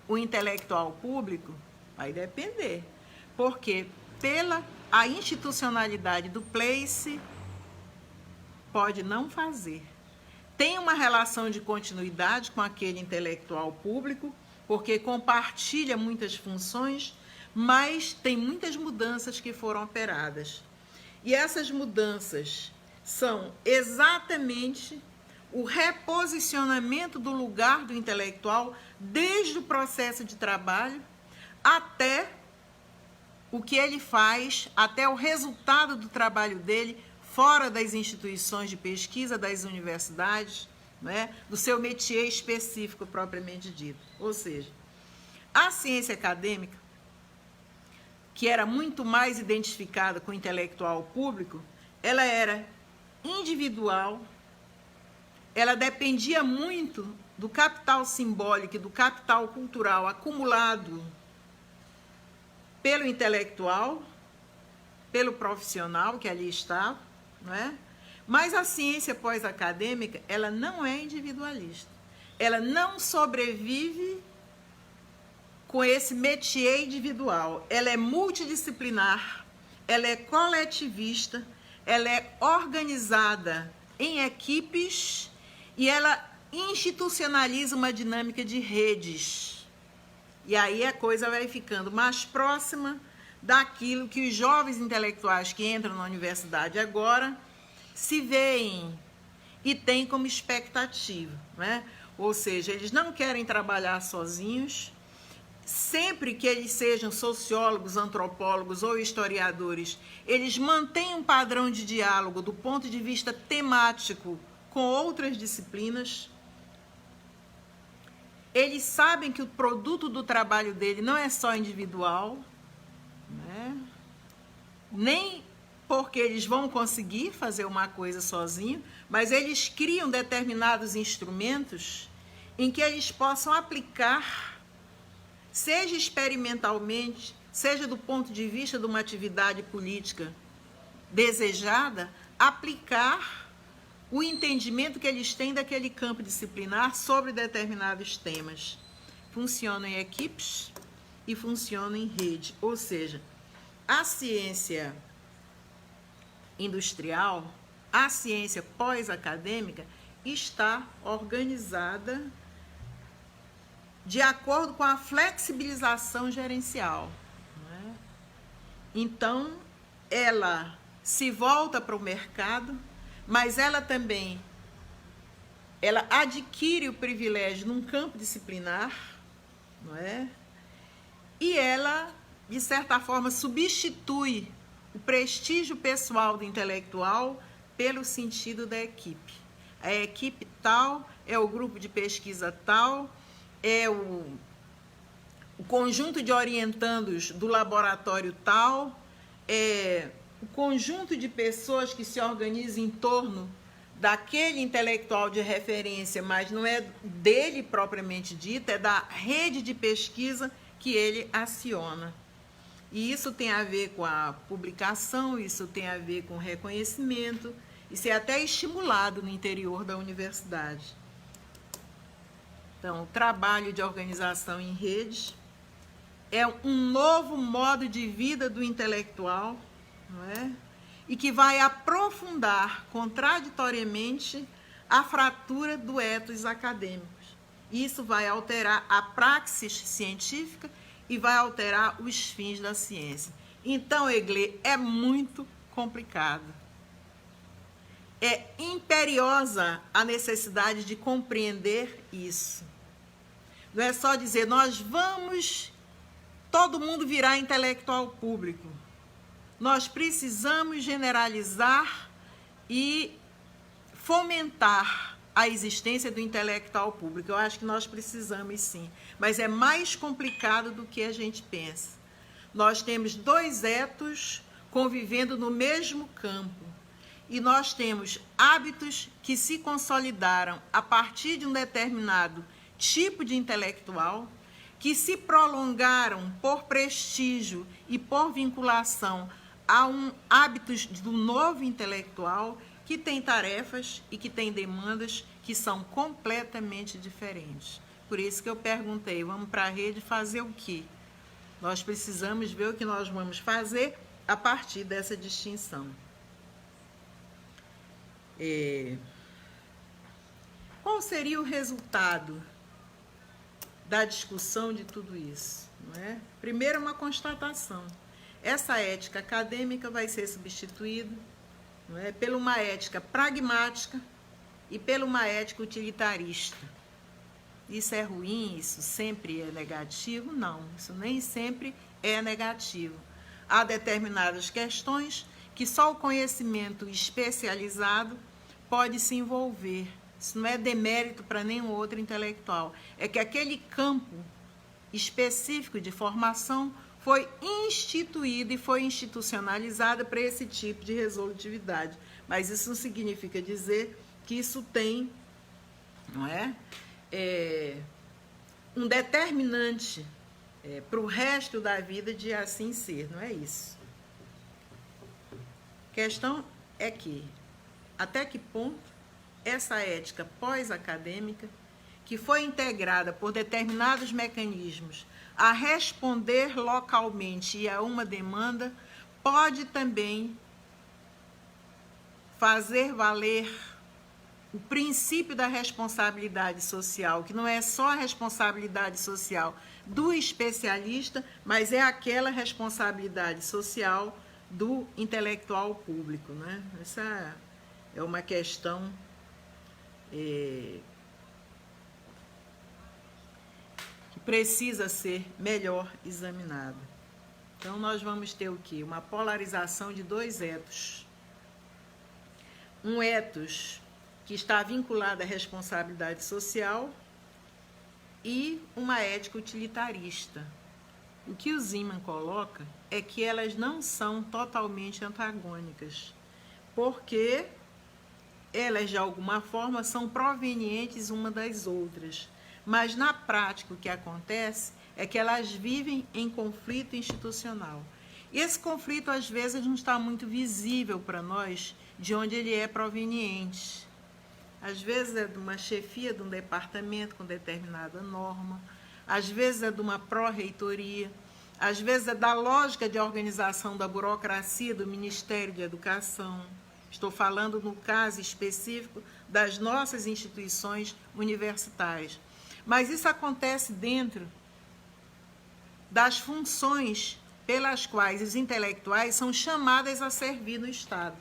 Speaker 1: o intelectual público? Vai depender, porque pela a institucionalidade do place pode não fazer. Tem uma relação de continuidade com aquele intelectual público, porque compartilha muitas funções, mas tem muitas mudanças que foram operadas. E essas mudanças são exatamente o reposicionamento do lugar do intelectual, desde o processo de trabalho até o que ele faz, até o resultado do trabalho dele fora das instituições de pesquisa, das universidades, né, do seu métier específico propriamente dito. Ou seja, a ciência acadêmica, que era muito mais identificada com o intelectual público, ela era individual, ela dependia muito do capital simbólico e do capital cultural acumulado pelo intelectual, pelo profissional que ali estava, não é? Mas a ciência pós-acadêmica, ela não é individualista. Ela não sobrevive com esse métier individual. Ela é multidisciplinar, ela é coletivista, ela é organizada em equipes e ela institucionaliza uma dinâmica de redes. E aí a coisa vai ficando mais próxima daquilo que os jovens intelectuais que entram na universidade agora se veem e têm como expectativa, né? Ou seja, eles não querem trabalhar sozinhos. Sempre que eles sejam sociólogos, antropólogos ou historiadores, eles mantêm um padrão de diálogo do ponto de vista temático com outras disciplinas. Eles sabem que o produto do trabalho dele não é só individual, né? Nem porque eles vão conseguir fazer uma coisa sozinho, mas eles criam determinados instrumentos em que eles possam aplicar, seja experimentalmente, seja do ponto de vista de uma atividade política desejada, aplicar o entendimento que eles têm daquele campo disciplinar sobre determinados temas. Funciona em equipes e funciona em rede. Ou seja, a ciência industrial, a ciência pós-acadêmica, está organizada de acordo com a flexibilização gerencial, né? Então, ela se volta para o mercado, mas ela também adquire o privilégio num campo disciplinar, não é? E ela, de certa forma, substitui o prestígio pessoal do intelectual pelo sentido da equipe. A equipe tal é o grupo de pesquisa tal, é o conjunto de orientandos do laboratório tal, é o conjunto de pessoas que se organizam em torno daquele intelectual de referência, mas não é dele propriamente dito, é da rede de pesquisa que ele aciona. E isso tem a ver com a publicação, isso tem a ver com o reconhecimento, e ser até estimulado no interior da universidade. Então, o trabalho de organização em redes é um novo modo de vida do intelectual, não é? E que vai aprofundar contraditoriamente a fratura do ethos acadêmicos. Isso vai alterar a praxis científica e vai alterar os fins da ciência. Então, Eglê, é muito complicado. É imperiosa a necessidade de compreender isso. Não é só dizer, nós vamos, todo mundo virar intelectual público. Nós precisamos generalizar e fomentar a existência do intelectual público. Eu acho que nós precisamos sim, mas é mais complicado do que a gente pensa. Nós temos dois ethos convivendo no mesmo campo e nós temos hábitos que se consolidaram a partir de um determinado tipo de intelectual, que se prolongaram por prestígio e por vinculação a hábitos do novo intelectual que tem tarefas e que tem demandas que são completamente diferentes. Por isso que eu perguntei, vamos para a rede fazer o quê? Nós precisamos ver o que nós vamos fazer a partir dessa distinção. Qual seria o resultado da discussão de tudo isso? Não é? Primeiro, uma constatação. Essa ética acadêmica vai ser substituída, não é, por uma ética pragmática e por uma ética utilitarista. Isso é ruim? Isso sempre é negativo? Não, isso nem sempre é negativo. Há determinadas questões que só o conhecimento especializado pode se envolver. Isso não é demérito para nenhum outro intelectual. É que aquele campo específico de formação foi instituído e foi institucionalizado para esse tipo de resolutividade. Mas isso não significa dizer que isso tem, não é, um determinante para o resto da vida de assim ser, não é isso. A questão é que, até que ponto essa ética pós-acadêmica, que foi integrada por determinados mecanismos a responder localmente e a uma demanda, pode também fazer valer o princípio da responsabilidade social, que não é só a responsabilidade social do especialista, mas é aquela responsabilidade social do intelectual público, né? Essa é uma questão que precisa ser melhor examinada. Então, nós vamos ter o quê? Uma polarização de dois ethos. Um ethos que está vinculado à responsabilidade social e uma ética utilitarista. O que o Ziman coloca é que elas não são totalmente antagônicas, porque elas, de alguma forma, são provenientes uma das outras. Mas, na prática, o que acontece é que elas vivem em conflito institucional. E esse conflito, às vezes, não está muito visível para nós de onde ele é proveniente. Às vezes é de uma chefia de um departamento com determinada norma, às vezes é de uma pró-reitoria, às vezes é da lógica de organização da burocracia do Ministério de Educação. Estou falando no caso específico das nossas instituições universitárias. Mas isso acontece dentro das funções pelas quais os intelectuais são chamados a servir no Estado.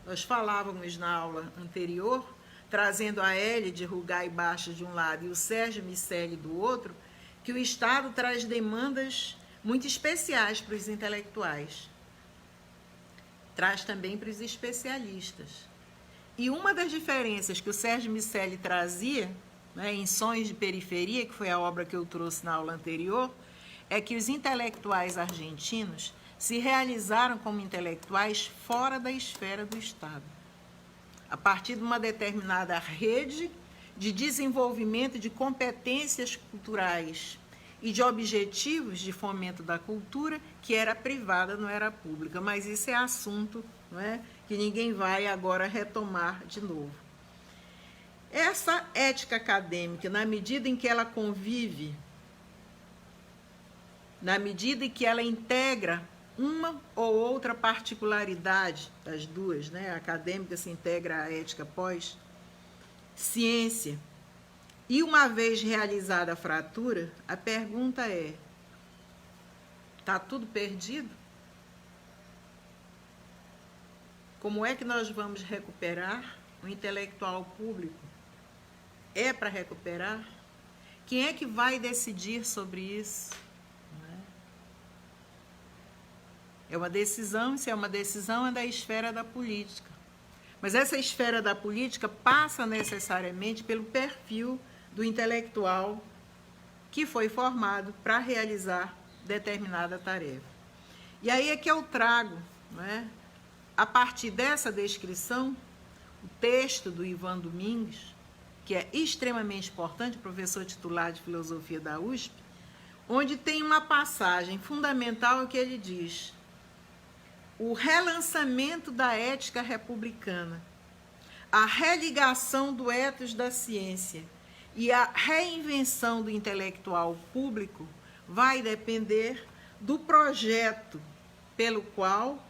Speaker 1: Nós falávamos na aula anterior, trazendo a Hélia de Rugai Baixo de um lado e o Sérgio Miceli do outro, que o Estado traz demandas muito especiais para os intelectuais. Traz também para os especialistas. E uma das diferenças que o Sérgio Miceli trazia, né, em Sonhos de Periferia, que foi a obra que eu trouxe na aula anterior, é que os intelectuais argentinos se realizaram como intelectuais fora da esfera do Estado, a partir de uma determinada rede de desenvolvimento de competências culturais e de objetivos de fomento da cultura que era privada, não era pública. Mas isso é assunto não é? Que ninguém vai agora retomar de novo. Essa ética acadêmica, na medida em que ela convive, na medida em que ela integra uma ou outra particularidade das duas, né? A acadêmica se integra à ética pós-ciência. E uma vez realizada a fratura, a pergunta é: está tudo perdido? Como é que nós vamos recuperar o intelectual público? É para recuperar? Quem é que vai decidir sobre isso? É uma decisão, se é uma decisão, é da esfera da política. Mas essa esfera da política passa necessariamente pelo perfil do intelectual que foi formado para realizar determinada tarefa. E aí é que eu trago, né, a partir dessa descrição, o texto do Ivan Domingues, que é extremamente importante, professor titular de filosofia da USP, onde tem uma passagem fundamental que ele diz: o relançamento da ética republicana, a religação do ethos da ciência e a reinvenção do intelectual público vai depender do projeto pelo qual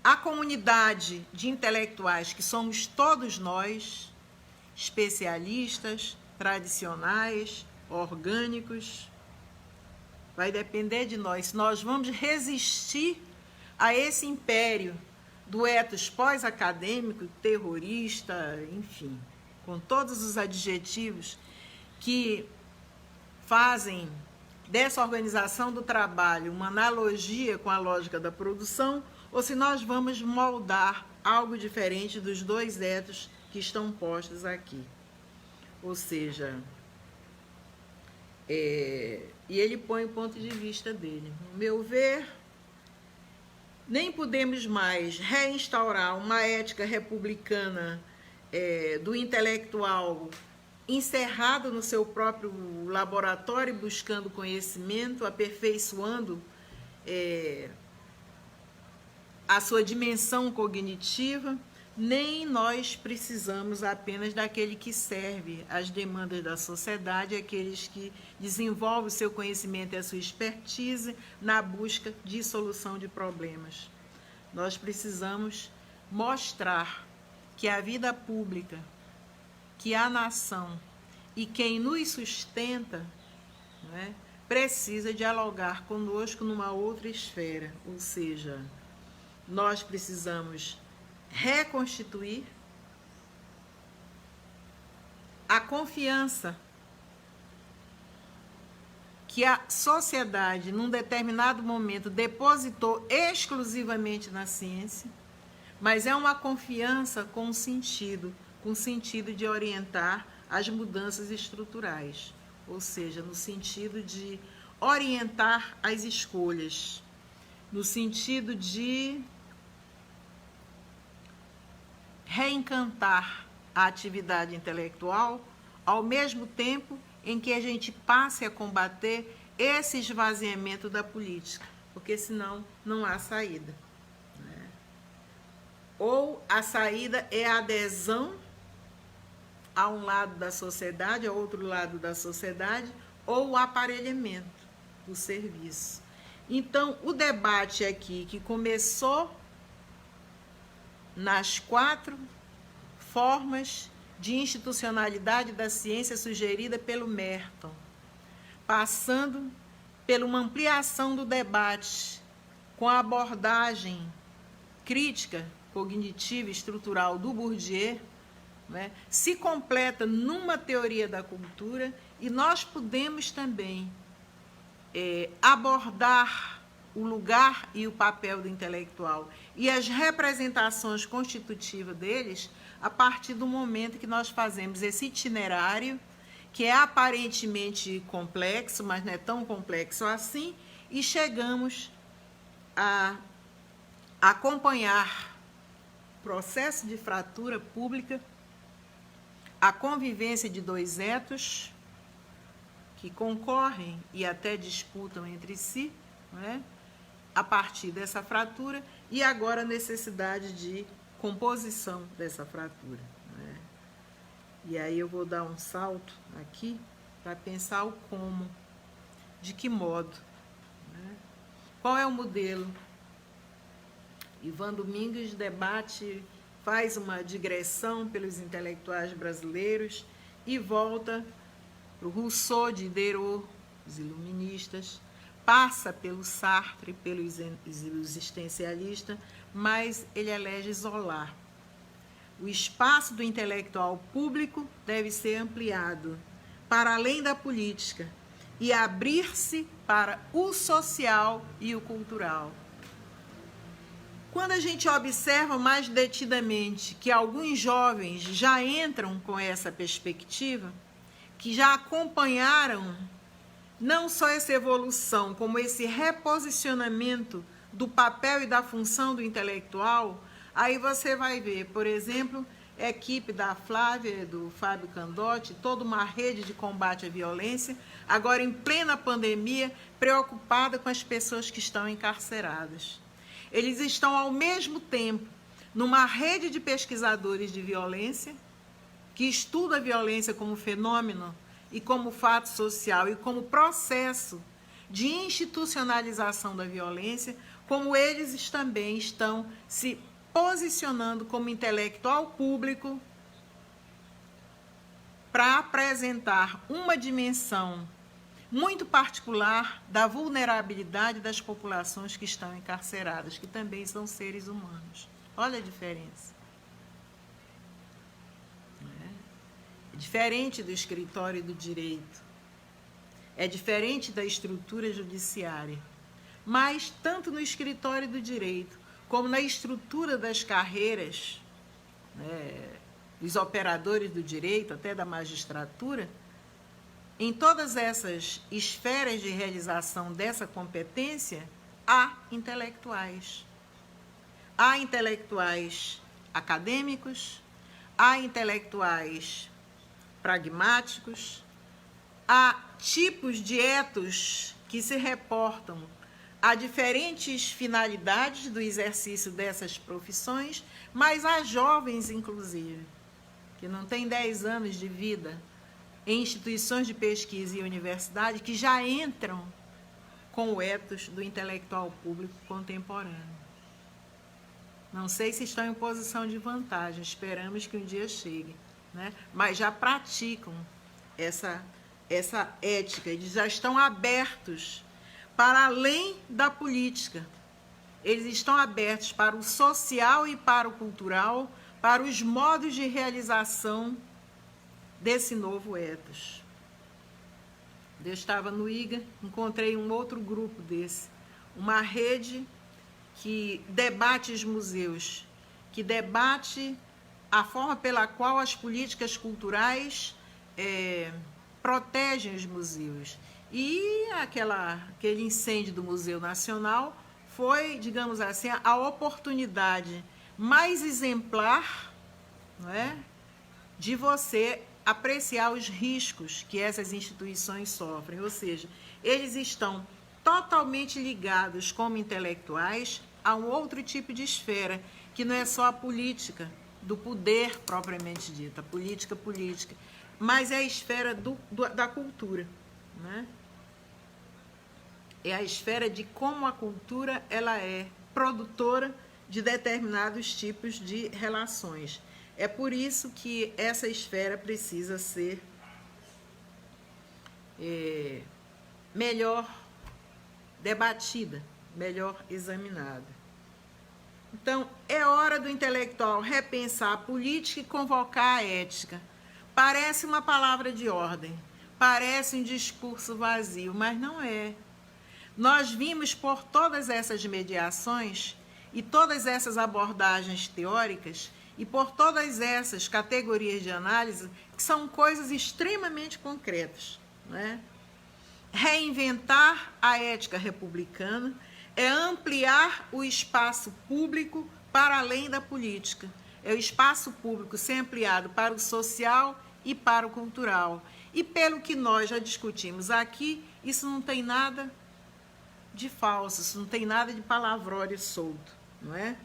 Speaker 1: a comunidade de intelectuais, que somos todos nós, especialistas, tradicionais, orgânicos, vai depender de nós, se nós vamos resistir a esse império do ethos pós-acadêmico, terrorista, enfim, com todos os adjetivos que fazem dessa organização do trabalho uma analogia com a lógica da produção, ou se nós vamos moldar algo diferente dos dois ethos que estão postos aqui. Ou seja, e ele põe o ponto de vista dele. No meu ver, nem podemos mais reinstaurar uma ética republicana do intelectual encerrado no seu próprio laboratório, buscando conhecimento, aperfeiçoando a sua dimensão cognitiva, nem nós precisamos apenas daquele que serve às demandas da sociedade, aqueles que desenvolvem o seu conhecimento e a sua expertise na busca de solução de problemas. Nós precisamos mostrar que a vida pública, que a nação e quem nos sustenta, né, precisa dialogar conosco numa outra esfera, ou seja, nós precisamos reconstituir a confiança que a sociedade, num determinado momento, depositou exclusivamente na ciência, mas é uma confiança com sentido de orientar as mudanças estruturais, ou seja, no sentido de orientar as escolhas, no sentido de reencantar a atividade intelectual, ao mesmo tempo em que a gente passe a combater esse esvaziamento da política, porque senão não há saída, né? Ou a saída é a adesão a um lado da sociedade, a outro lado da sociedade, ou o aparelhamento do serviço. Então, o debate aqui, que começou nas 4 formas de institucionalidade da ciência sugerida pelo Merton, passando por uma ampliação do debate com a abordagem crítica, cognitiva e estrutural do Bourdieu, né, se completa numa teoria da cultura, e nós podemos também abordar o lugar e o papel do intelectual e as representações constitutivas deles a partir do momento que nós fazemos esse itinerário, que é aparentemente complexo, mas não é tão complexo assim, e chegamos a acompanhar o processo de fratura pública, a convivência de 2 ethos que concorrem e até disputam entre si, não é? A partir dessa fratura, e agora a necessidade de composição dessa fratura, né? E aí eu vou dar um salto aqui para pensar o como, de que modo, né? Qual é o modelo? Ivan Domingues debate, faz uma digressão pelos intelectuais brasileiros e volta para o Rousseau, Diderot, os iluministas, passa pelo Sartre, pelos existencialistas, mas ele elege isolar. O espaço do intelectual público deve ser ampliado para além da política e abrir-se para o social e o cultural. Quando a gente observa mais detidamente que alguns jovens já entram com essa perspectiva, que já acompanharam não só essa evolução, como esse reposicionamento do papel e da função do intelectual, aí você vai ver, por exemplo, a equipe da Flávia, do Fábio Candotti, toda uma rede de combate à violência, agora em plena pandemia, preocupada com as pessoas que estão encarceradas. Eles estão, ao mesmo tempo, numa rede de pesquisadores de violência, que estuda a violência como fenômeno e como fato social e como processo de institucionalização da violência, como eles também estão se posicionando como intelectual público para apresentar uma dimensão muito particular da vulnerabilidade das populações que estão encarceradas, que também são seres humanos. Olha a diferença. É diferente do escritório do direito, é diferente da estrutura judiciária, mas tanto no escritório do direito como na estrutura das carreiras, né, dos operadores do direito, até da magistratura, em todas essas esferas de realização dessa competência, há intelectuais. Há intelectuais acadêmicos, há intelectuais pragmáticos, há tipos de etos que se reportam a diferentes finalidades do exercício dessas profissões, mas há jovens, inclusive, que não têm 10 anos de vida, em instituições de pesquisa e universidade, que já entram com o ethos do intelectual público contemporâneo. Não sei se estão em posição de vantagem, esperamos que um dia chegue, né? Mas já praticam essa ética, eles já estão abertos para além da política. Eles estão abertos para o social e para o cultural, para os modos de realização desse novo ethos. Eu estava no IGA, encontrei um outro grupo desse, uma rede que debate os museus, que debate a forma pela qual as políticas culturais protegem os museus. E aquele incêndio do Museu Nacional foi, digamos assim, a oportunidade mais exemplar, não é, de você apreciar os riscos que essas instituições sofrem, ou seja, eles estão totalmente ligados como intelectuais a um outro tipo de esfera, que não é só a política, do poder propriamente dita, política, mas é a esfera da cultura, né? É a esfera de como a cultura ela é produtora de determinados tipos de relações. É por isso que essa esfera precisa ser melhor debatida, melhor examinada. Então, é hora do intelectual repensar a política e convocar a ética. Parece uma palavra de ordem, parece um discurso vazio, mas não é. Nós vimos por todas essas mediações e todas essas abordagens teóricas e por todas essas categorias de análise, que são coisas extremamente concretas, né? Reinventar a ética republicana é ampliar o espaço público para além da política. É o espaço público ser ampliado para o social e para o cultural. E pelo que nós já discutimos aqui, isso não tem nada de falso, isso não tem nada de palavrório solto, não é?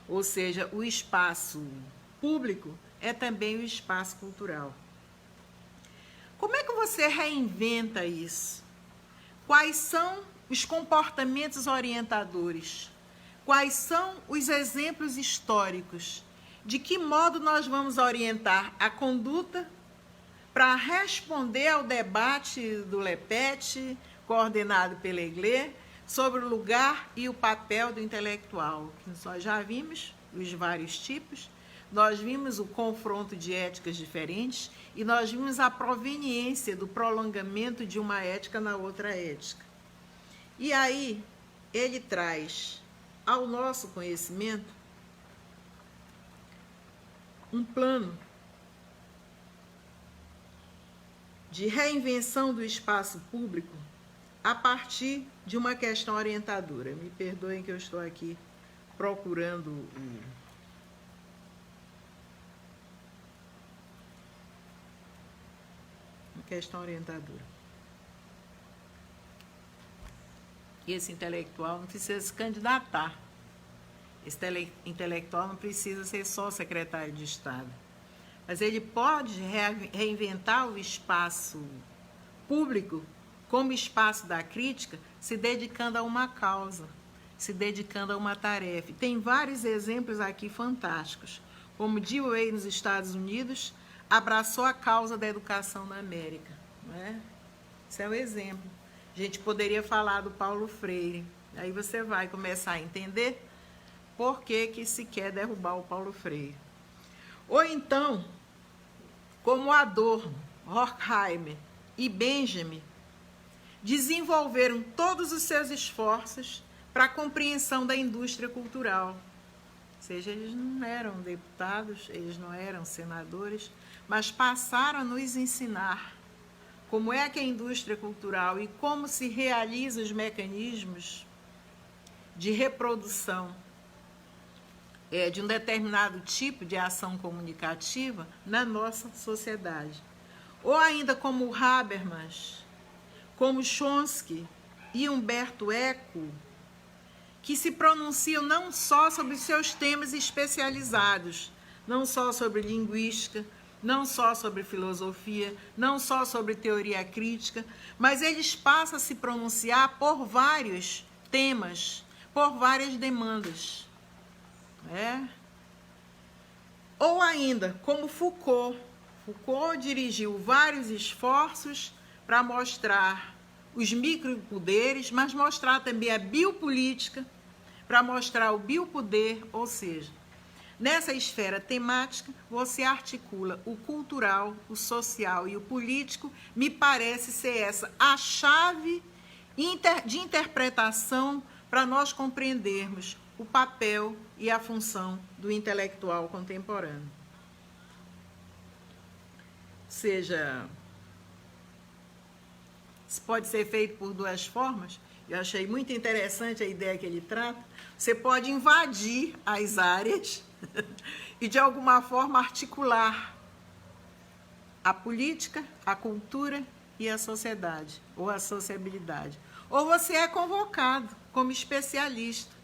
Speaker 1: Ou seja, o espaço público é também o espaço cultural. Como é que você reinventa isso? Quais são os comportamentos orientadores? Quais são os exemplos históricos? De que modo nós vamos orientar a conduta para responder ao debate do Lepete, coordenado pela Eglê, sobre o lugar e o papel do intelectual? Nós já vimos os vários tipos, nós vimos o confronto de éticas diferentes e nós vimos a proveniência do prolongamento de uma ética na outra ética. E aí, ele traz ao nosso conhecimento um plano de reinvenção do espaço público a partir de uma questão orientadora. Me perdoem que eu estou aqui procurando uma questão orientadora. E esse intelectual não precisa se candidatar. Esse intelectual não precisa ser só secretário de Estado. Mas ele pode reinventar o espaço público como espaço da crítica, se dedicando a uma causa, se dedicando a uma tarefa. Tem vários exemplos aqui fantásticos. Como Dewey, nos Estados Unidos, abraçou a causa da educação na América. Não é? Esse é um exemplo. A gente poderia falar do Paulo Freire. Aí você vai começar a entender por que se quer derrubar o Paulo Freire. Ou então, como Adorno, Horkheimer e Benjamin, desenvolveram todos os seus esforços para a compreensão da indústria cultural. Ou seja, eles não eram deputados, eles não eram senadores, mas passaram a nos ensinar como é que é a indústria cultural e como se realizam os mecanismos de reprodução de um determinado tipo de ação comunicativa na nossa sociedade. Ou ainda como Habermas, como Chomsky e Humberto Eco, que se pronunciam não só sobre seus temas especializados, não só sobre linguística, não só sobre filosofia, não só sobre teoria crítica, mas eles passam a se pronunciar por vários temas, por várias demandas. Ou ainda, como Foucault. Foucault dirigiu vários esforços para mostrar os micropoderes, mas mostrar também a biopolítica, para mostrar o biopoder, ou seja, nessa esfera temática, você articula o cultural, o social e o político. Me parece ser essa a chave de interpretação para nós compreendermos o papel e a função do intelectual contemporâneo. Ou seja, isso pode ser feito por duas formas. Eu achei muito interessante a ideia que ele trata. Você pode invadir as áreas e, de alguma forma, articular a política, a cultura e a sociedade, ou a sociabilidade. Ou você é convocado como especialista.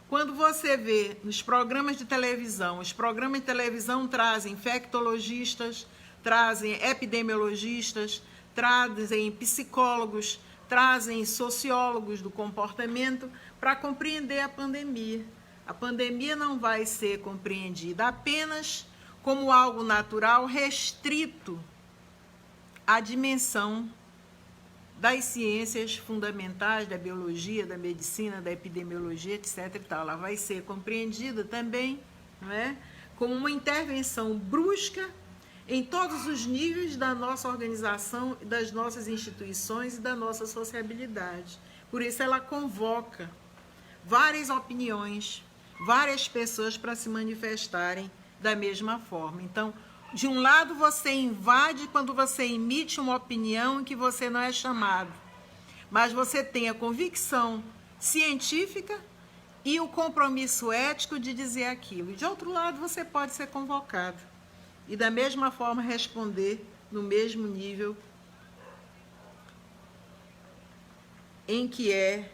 Speaker 1: Quando você vê nos programas de televisão, os programas de televisão trazem infectologistas, trazem epidemiologistas, trazem psicólogos, trazem sociólogos do comportamento para compreender a pandemia. A pandemia não vai ser compreendida apenas como algo natural restrito à dimensão das ciências fundamentais, da biologia, da medicina, da epidemiologia, etc. e tal. Ela vai ser compreendida também, não é, como uma intervenção brusca em todos os níveis da nossa organização, das nossas instituições e da nossa sociabilidade. Por isso ela convoca várias opiniões, várias pessoas para se manifestarem da mesma forma. Então, de um lado você invade quando você emite uma opinião em que você não é chamado, mas você tem a convicção científica e o compromisso ético de dizer aquilo. De outro lado, você pode ser convocado e da mesma forma responder no mesmo nível em que é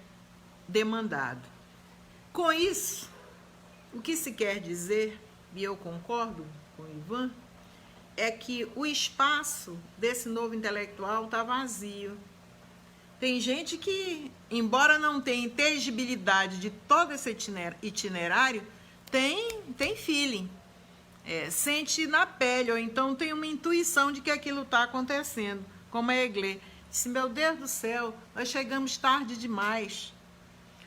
Speaker 1: demandado. Com isso, O que se quer dizer, e eu concordo com o Ivan, é que o espaço desse novo intelectual está vazio. Tem gente que, embora não tenha inteligibilidade de todo esse itinerário, tem feeling, sente na pele, ou então tem uma intuição de que aquilo está acontecendo, como a Eglê. Disse, meu Deus do céu, nós chegamos tarde demais.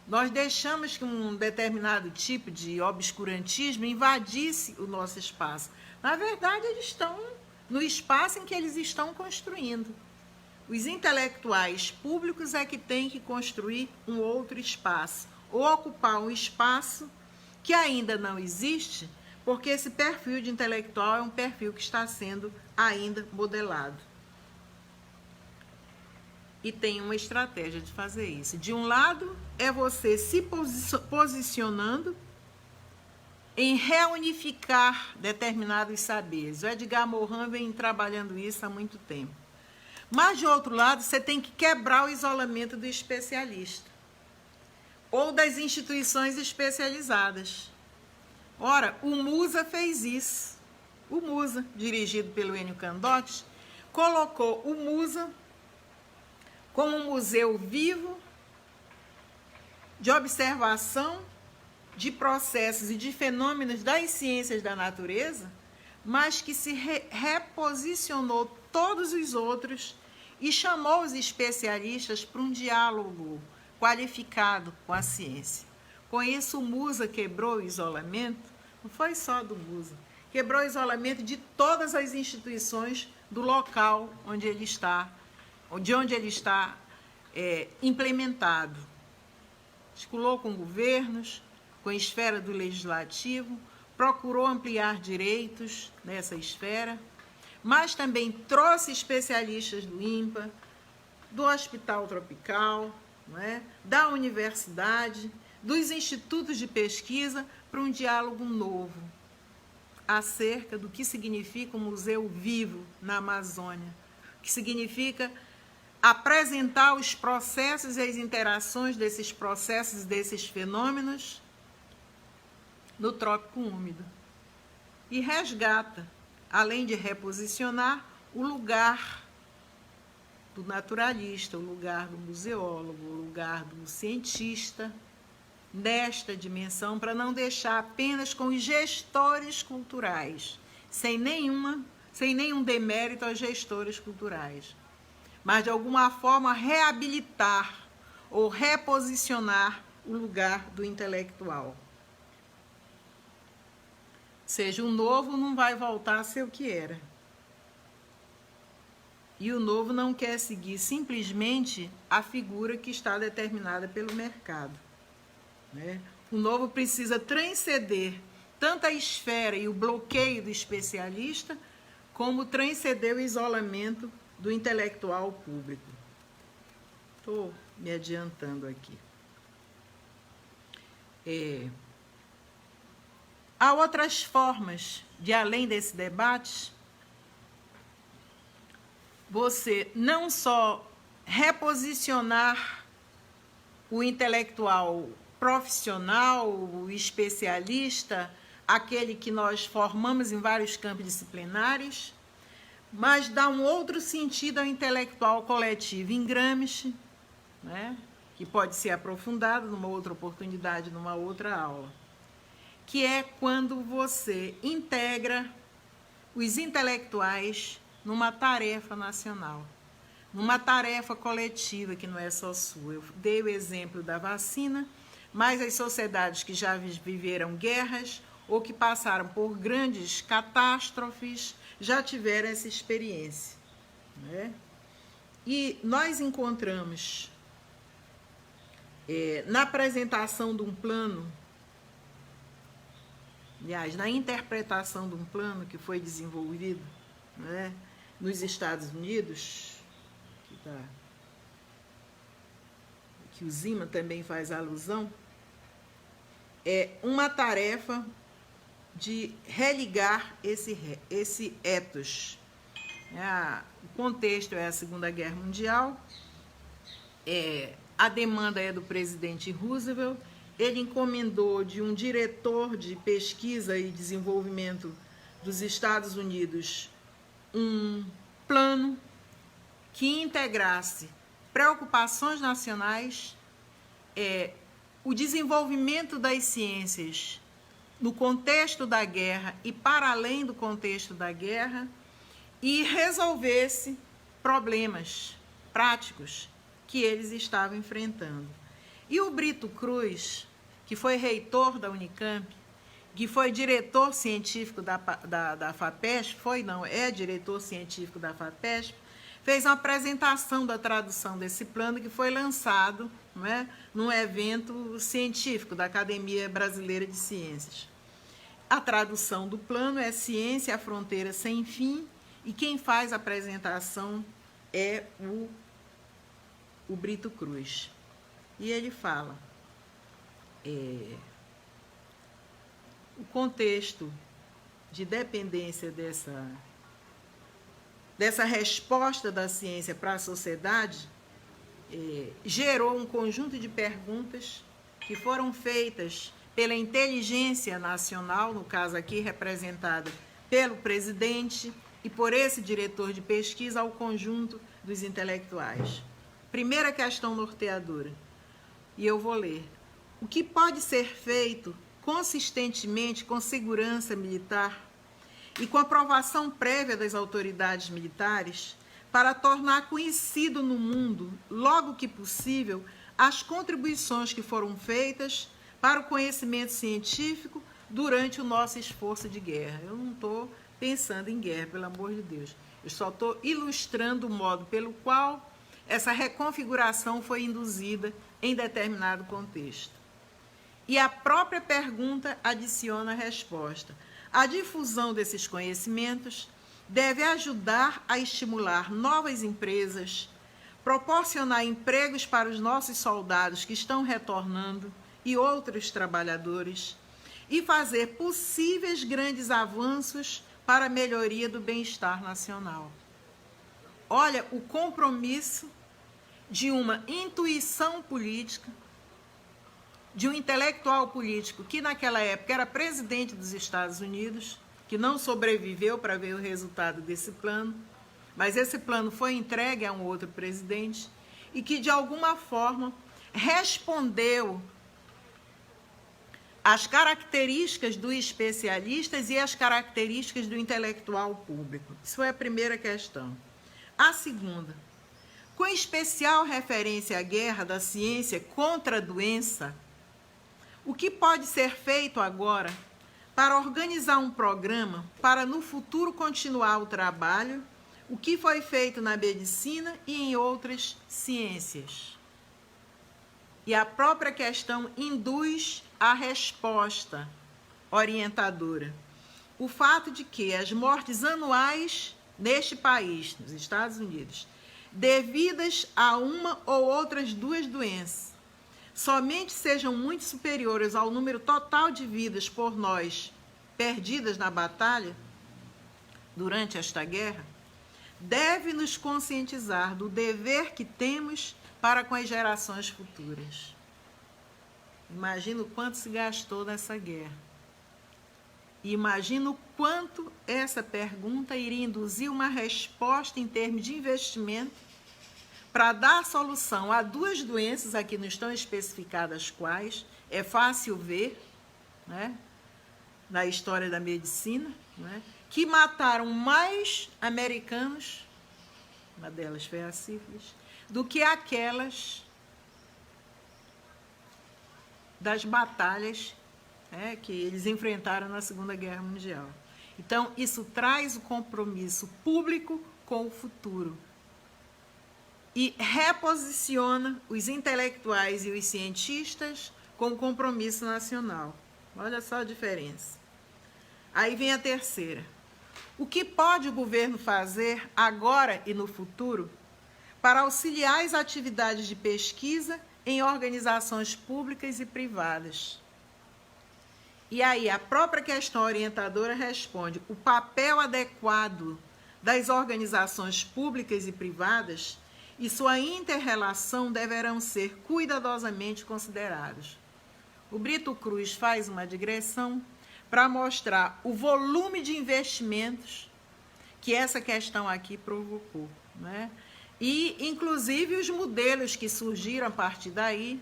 Speaker 1: Nós deixamos que um determinado tipo de obscurantismo invadisse o nosso espaço. Na verdade, eles estão no espaço em que eles estão construindo. Os intelectuais públicos é que têm que construir um outro espaço, ou ocupar um espaço que ainda não existe, porque esse perfil de intelectual é um perfil que está sendo ainda modelado. E tem uma estratégia de fazer isso. De um lado, é você se posicionando em reunificar determinados saberes. O Edgar Morin vem trabalhando isso há muito tempo. Mas, de outro lado, você tem que quebrar o isolamento do especialista ou das instituições especializadas. Ora, o Musa fez isso. O Musa, dirigido pelo Enio Candotti, colocou o Musa como um museu vivo de observação de processos e de fenômenos das ciências da natureza, mas que se reposicionou todos os outros e chamou os especialistas para um diálogo qualificado com a ciência. Com isso, o Musa quebrou o isolamento, não foi só do Musa, quebrou o isolamento de todas as instituições do local onde ele está, implementado. Articulou com governos, com a esfera do legislativo, procurou ampliar direitos nessa esfera, mas também trouxe especialistas do INPA, do Hospital Tropical, não é? Da universidade, dos institutos de pesquisa, para um diálogo novo acerca do que significa um museu vivo na Amazônia, que significa apresentar os processos e as interações desses processos, desses fenômenos no trópico úmido. E resgata, além de reposicionar, o lugar do naturalista, o lugar do museólogo, o lugar do cientista, nesta dimensão, para não deixar apenas com os gestores culturais, sem nenhum demérito aos gestores culturais, mas de alguma forma reabilitar ou reposicionar o lugar do intelectual. Ou seja, o novo não vai voltar a ser o que era. E o novo não quer seguir simplesmente a figura que está determinada pelo mercado, né? O novo precisa transcender tanto a esfera e o bloqueio do especialista, como transcender o isolamento do intelectual público. Estou me adiantando aqui. Há outras formas de, além desse debate, você não só reposicionar o intelectual profissional, o especialista, aquele que nós formamos em vários campos disciplinares, mas dá um outro sentido ao intelectual coletivo em Gramsci, né, que pode ser aprofundado numa outra oportunidade, numa outra aula, que é quando você integra os intelectuais numa tarefa nacional, numa tarefa coletiva que não é só sua. Eu dei o exemplo da vacina, mas as sociedades que já viveram guerras ou que passaram por grandes catástrofes já tiveram essa experiência, né? E nós encontramos, na apresentação de um plano, aliás, na interpretação de um plano que foi desenvolvido, né, nos Estados Unidos, que o Zima também faz alusão, é uma tarefa de religar esse ethos. O contexto é a Segunda Guerra Mundial, a demanda é do presidente Roosevelt, ele encomendou de um diretor de pesquisa e desenvolvimento dos Estados Unidos um plano que integrasse preocupações nacionais, o desenvolvimento das ciências no contexto da guerra e para além do contexto da guerra, e resolvesse problemas práticos que eles estavam enfrentando. E o Brito Cruz, que foi reitor da Unicamp, que foi diretor científico da FAPESP, é diretor científico da FAPESP, fez uma apresentação da tradução desse plano que foi lançado, não é, num evento científico da Academia Brasileira de Ciências. A tradução do plano é Ciência, a Fronteira Sem Fim, e quem faz a apresentação é o Brito Cruz. E ele fala o contexto de dependência dessa resposta da ciência para a sociedade gerou um conjunto de perguntas que foram feitas pela inteligência nacional, no caso aqui representada pelo presidente e por esse diretor de pesquisa, ao conjunto dos intelectuais. Primeira questão norteadora, e eu vou ler. O que pode ser feito consistentemente com segurança militar e com aprovação prévia das autoridades militares para tornar conhecido no mundo, logo que possível, as contribuições que foram feitas para o conhecimento científico durante o nosso esforço de guerra? Eu não estou pensando em guerra, pelo amor de Deus. Eu só estou ilustrando o modo pelo qual essa reconfiguração foi induzida em determinado contexto. E a própria pergunta adiciona a resposta. A difusão desses conhecimentos deve ajudar a estimular novas empresas, proporcionar empregos para os nossos soldados que estão retornando e outros trabalhadores, e fazer possíveis grandes avanços para a melhoria do bem-estar nacional. Olha o compromisso de uma intuição política, de um intelectual político que naquela época era presidente dos Estados Unidos, que não sobreviveu para ver o resultado desse plano, mas esse plano foi entregue a um outro presidente e que de alguma forma respondeu às características dos especialistas e às características do intelectual público. Isso é a primeira questão. A segunda, com especial referência à guerra da ciência contra a doença, o que pode ser feito agora para organizar um programa para no futuro continuar o trabalho, o que foi feito na medicina e em outras ciências? E a própria questão induz a resposta orientadora. O fato de que as mortes anuais neste país, nos Estados Unidos, devidas a uma ou outras duas doenças, somente sejam muito superiores ao número total de vidas por nós perdidas na batalha durante esta guerra, deve nos conscientizar do dever que temos para com as gerações futuras. Imagina o quanto se gastou nessa guerra. E imagina o quanto essa pergunta iria induzir uma resposta em termos de investimento para dar solução a duas doenças, aqui não estão especificadas quais, é fácil ver, né, na história da medicina, né, que mataram mais americanos, uma delas foi a sífilis, do que aquelas das batalhas que eles enfrentaram na Segunda Guerra Mundial. Então, isso traz o compromisso público com o futuro e reposiciona os intelectuais e os cientistas com o compromisso nacional. Olha só a diferença. Aí vem a terceira. O que pode o governo fazer agora e no futuro para auxiliar as atividades de pesquisa em organizações públicas e privadas? E aí a própria questão orientadora responde: o papel adequado das organizações públicas e privadas e sua inter-relação deverão ser cuidadosamente considerados. O Brito Cruz faz uma digressão para mostrar o volume de investimentos que essa questão aqui provocou, né? E, inclusive, os modelos que surgiram a partir daí,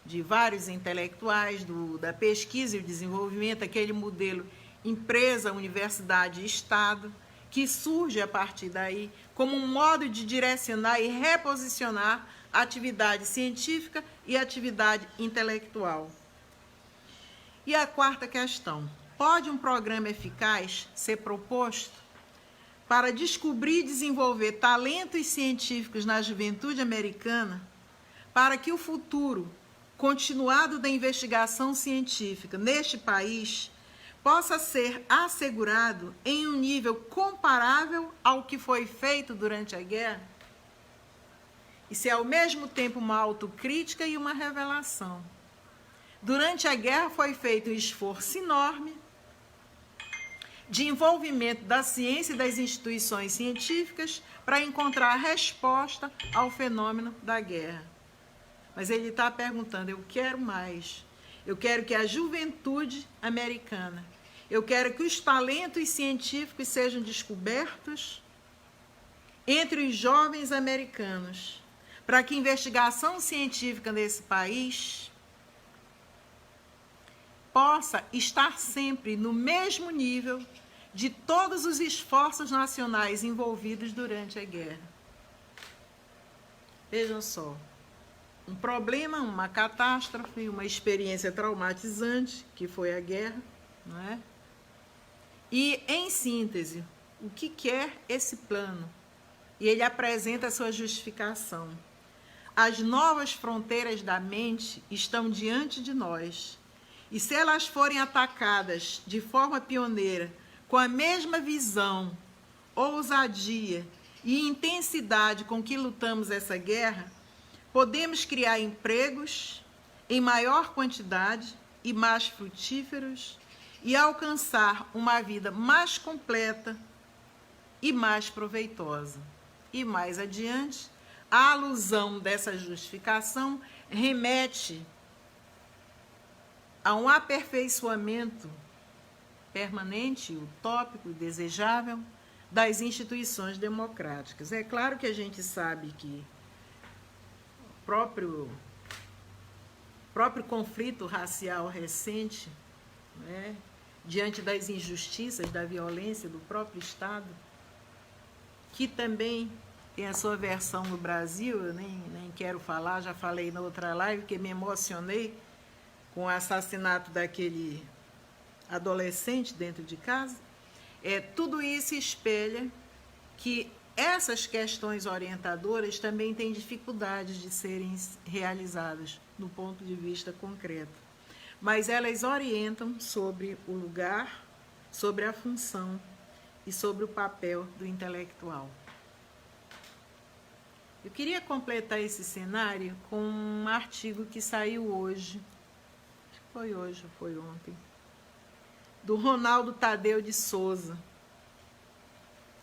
Speaker 1: de vários intelectuais, da pesquisa e o desenvolvimento, aquele modelo empresa, universidade e Estado, que surge a partir daí como um modo de direcionar e reposicionar a atividade científica e a atividade intelectual. E a quarta questão: pode um programa eficaz ser proposto para descobrir e desenvolver talentos científicos na juventude americana, para que o futuro continuado da investigação científica neste país possa ser assegurado em um nível comparável ao que foi feito durante a guerra? Isso é ao mesmo tempo uma autocrítica e uma revelação. Durante a guerra foi feito um esforço enorme de envolvimento da ciência e das instituições científicas para encontrar a resposta ao fenômeno da guerra. Mas ele está perguntando: eu quero mais. Eu quero que a juventude americana, eu quero que os talentos científicos sejam descobertos entre os jovens americanos, para que a investigação científica nesse país possa estar sempre no mesmo nível de todos os esforços nacionais envolvidos durante a guerra. Vejam só, um problema, uma catástrofe, uma experiência traumatizante, que foi a guerra, não é? E, em síntese, o que quer esse plano? E ele apresenta a sua justificação. As novas fronteiras da mente estão diante de nós, e se elas forem atacadas de forma pioneira, com a mesma visão, ousadia e intensidade com que lutamos essa guerra, podemos criar empregos em maior quantidade e mais frutíferos e alcançar uma vida mais completa e mais proveitosa. E mais adiante, a alusão dessa justificação remete a um aperfeiçoamento permanente, utópico e desejável das instituições democráticas. É claro que a gente sabe que o próprio conflito racial recente, né, diante das injustiças, da violência do próprio Estado, que também tem a sua versão no Brasil, eu nem quero falar, já falei na outra live, porque me emocionei com o assassinato daquele adolescente dentro de casa. Tudo isso espelha que essas questões orientadoras também têm dificuldades de serem realizadas no ponto de vista concreto, mas elas orientam sobre o lugar, sobre a função e sobre o papel do intelectual. Eu queria completar esse cenário com um artigo que saiu hoje, foi hoje ou foi ontem, do Ronaldo Tadeu de Souza,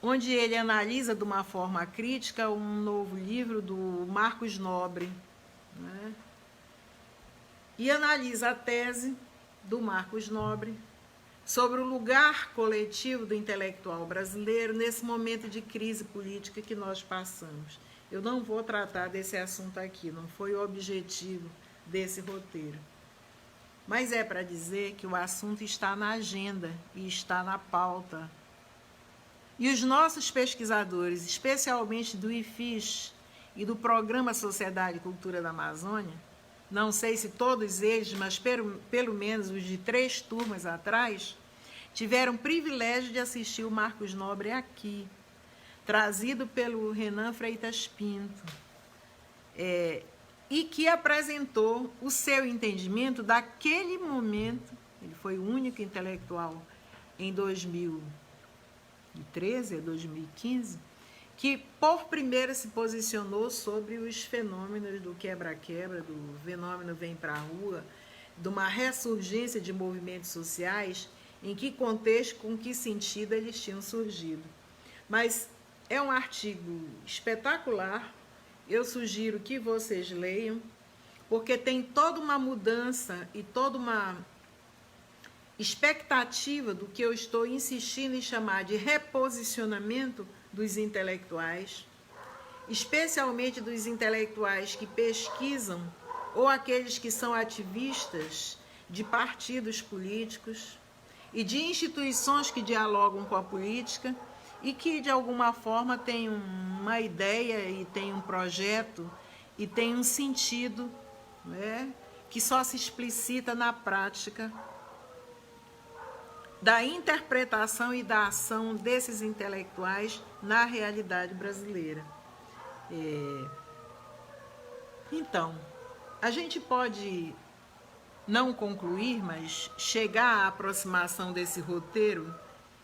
Speaker 1: onde ele analisa de uma forma crítica um novo livro do Marcos Nobre, né? E analisa a tese do Marcos Nobre sobre o lugar coletivo do intelectual brasileiro nesse momento de crise política que nós passamos. Eu não vou tratar desse assunto aqui, não foi o objetivo desse roteiro. Mas é para dizer que o assunto está na agenda e está na pauta. E os nossos pesquisadores, especialmente do IFIS e do Programa Sociedade e Cultura da Amazônia, não sei se todos eles, mas pelo menos os de 3 turmas atrás, tiveram o privilégio de assistir o Marcos Nobre aqui, trazido pelo Renan Freitas Pinto, e que apresentou o seu entendimento daquele momento. Ele foi o único intelectual em 2013, 2015, que por primeiro se posicionou sobre os fenômenos do quebra-quebra, do fenômeno vem para a rua, de uma ressurgência de movimentos sociais, em que contexto, com que sentido eles tinham surgido. Mas é um artigo espetacular, eu sugiro que vocês leiam. porque tem toda uma mudança e toda uma expectativa do que eu estou insistindo em chamar de reposicionamento dos intelectuais, especialmente dos intelectuais que pesquisam ou aqueles que são ativistas de partidos políticos e de instituições que dialogam com a política e que, de alguma forma, têm uma ideia e têm um projeto e têm um sentido, né, que só se explicita na prática da interpretação e da ação desses intelectuais na realidade brasileira. Então, a gente pode não concluir, mas chegar à aproximação desse roteiro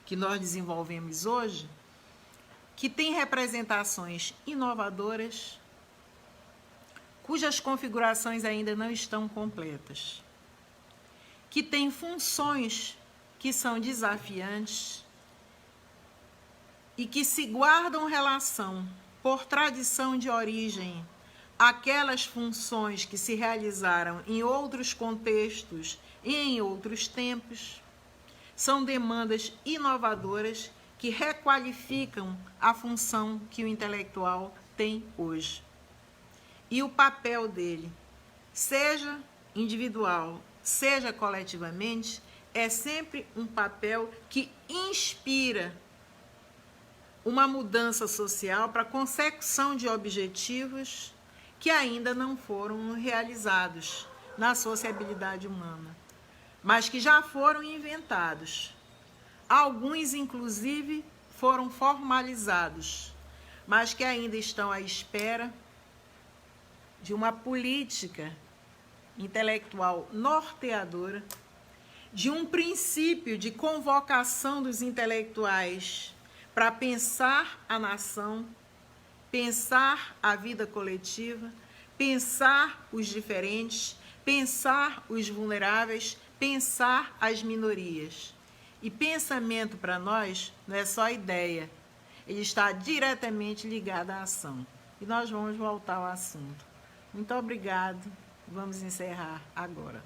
Speaker 1: que nós desenvolvemos hoje, que tem representações inovadoras, cujas configurações ainda não estão completas, que tem funções que são desafiantes e que se guardam relação por tradição de origem aquelas funções que se realizaram em outros contextos e em outros tempos, são demandas inovadoras que requalificam a função que o intelectual tem hoje. E o papel dele, seja individual, seja coletivamente, é sempre um papel que inspira uma mudança social para a consecução de objetivos que ainda não foram realizados na sociabilidade humana, mas que já foram inventados. Alguns, inclusive, foram formalizados, mas que ainda estão à espera de uma política intelectual norteadora, de um princípio de convocação dos intelectuais para pensar a nação, pensar a vida coletiva, pensar os diferentes, pensar os vulneráveis, pensar as minorias. E pensamento para nós não é só ideia, ele está diretamente ligado à ação. E nós vamos voltar ao assunto. Muito obrigado, vamos encerrar agora.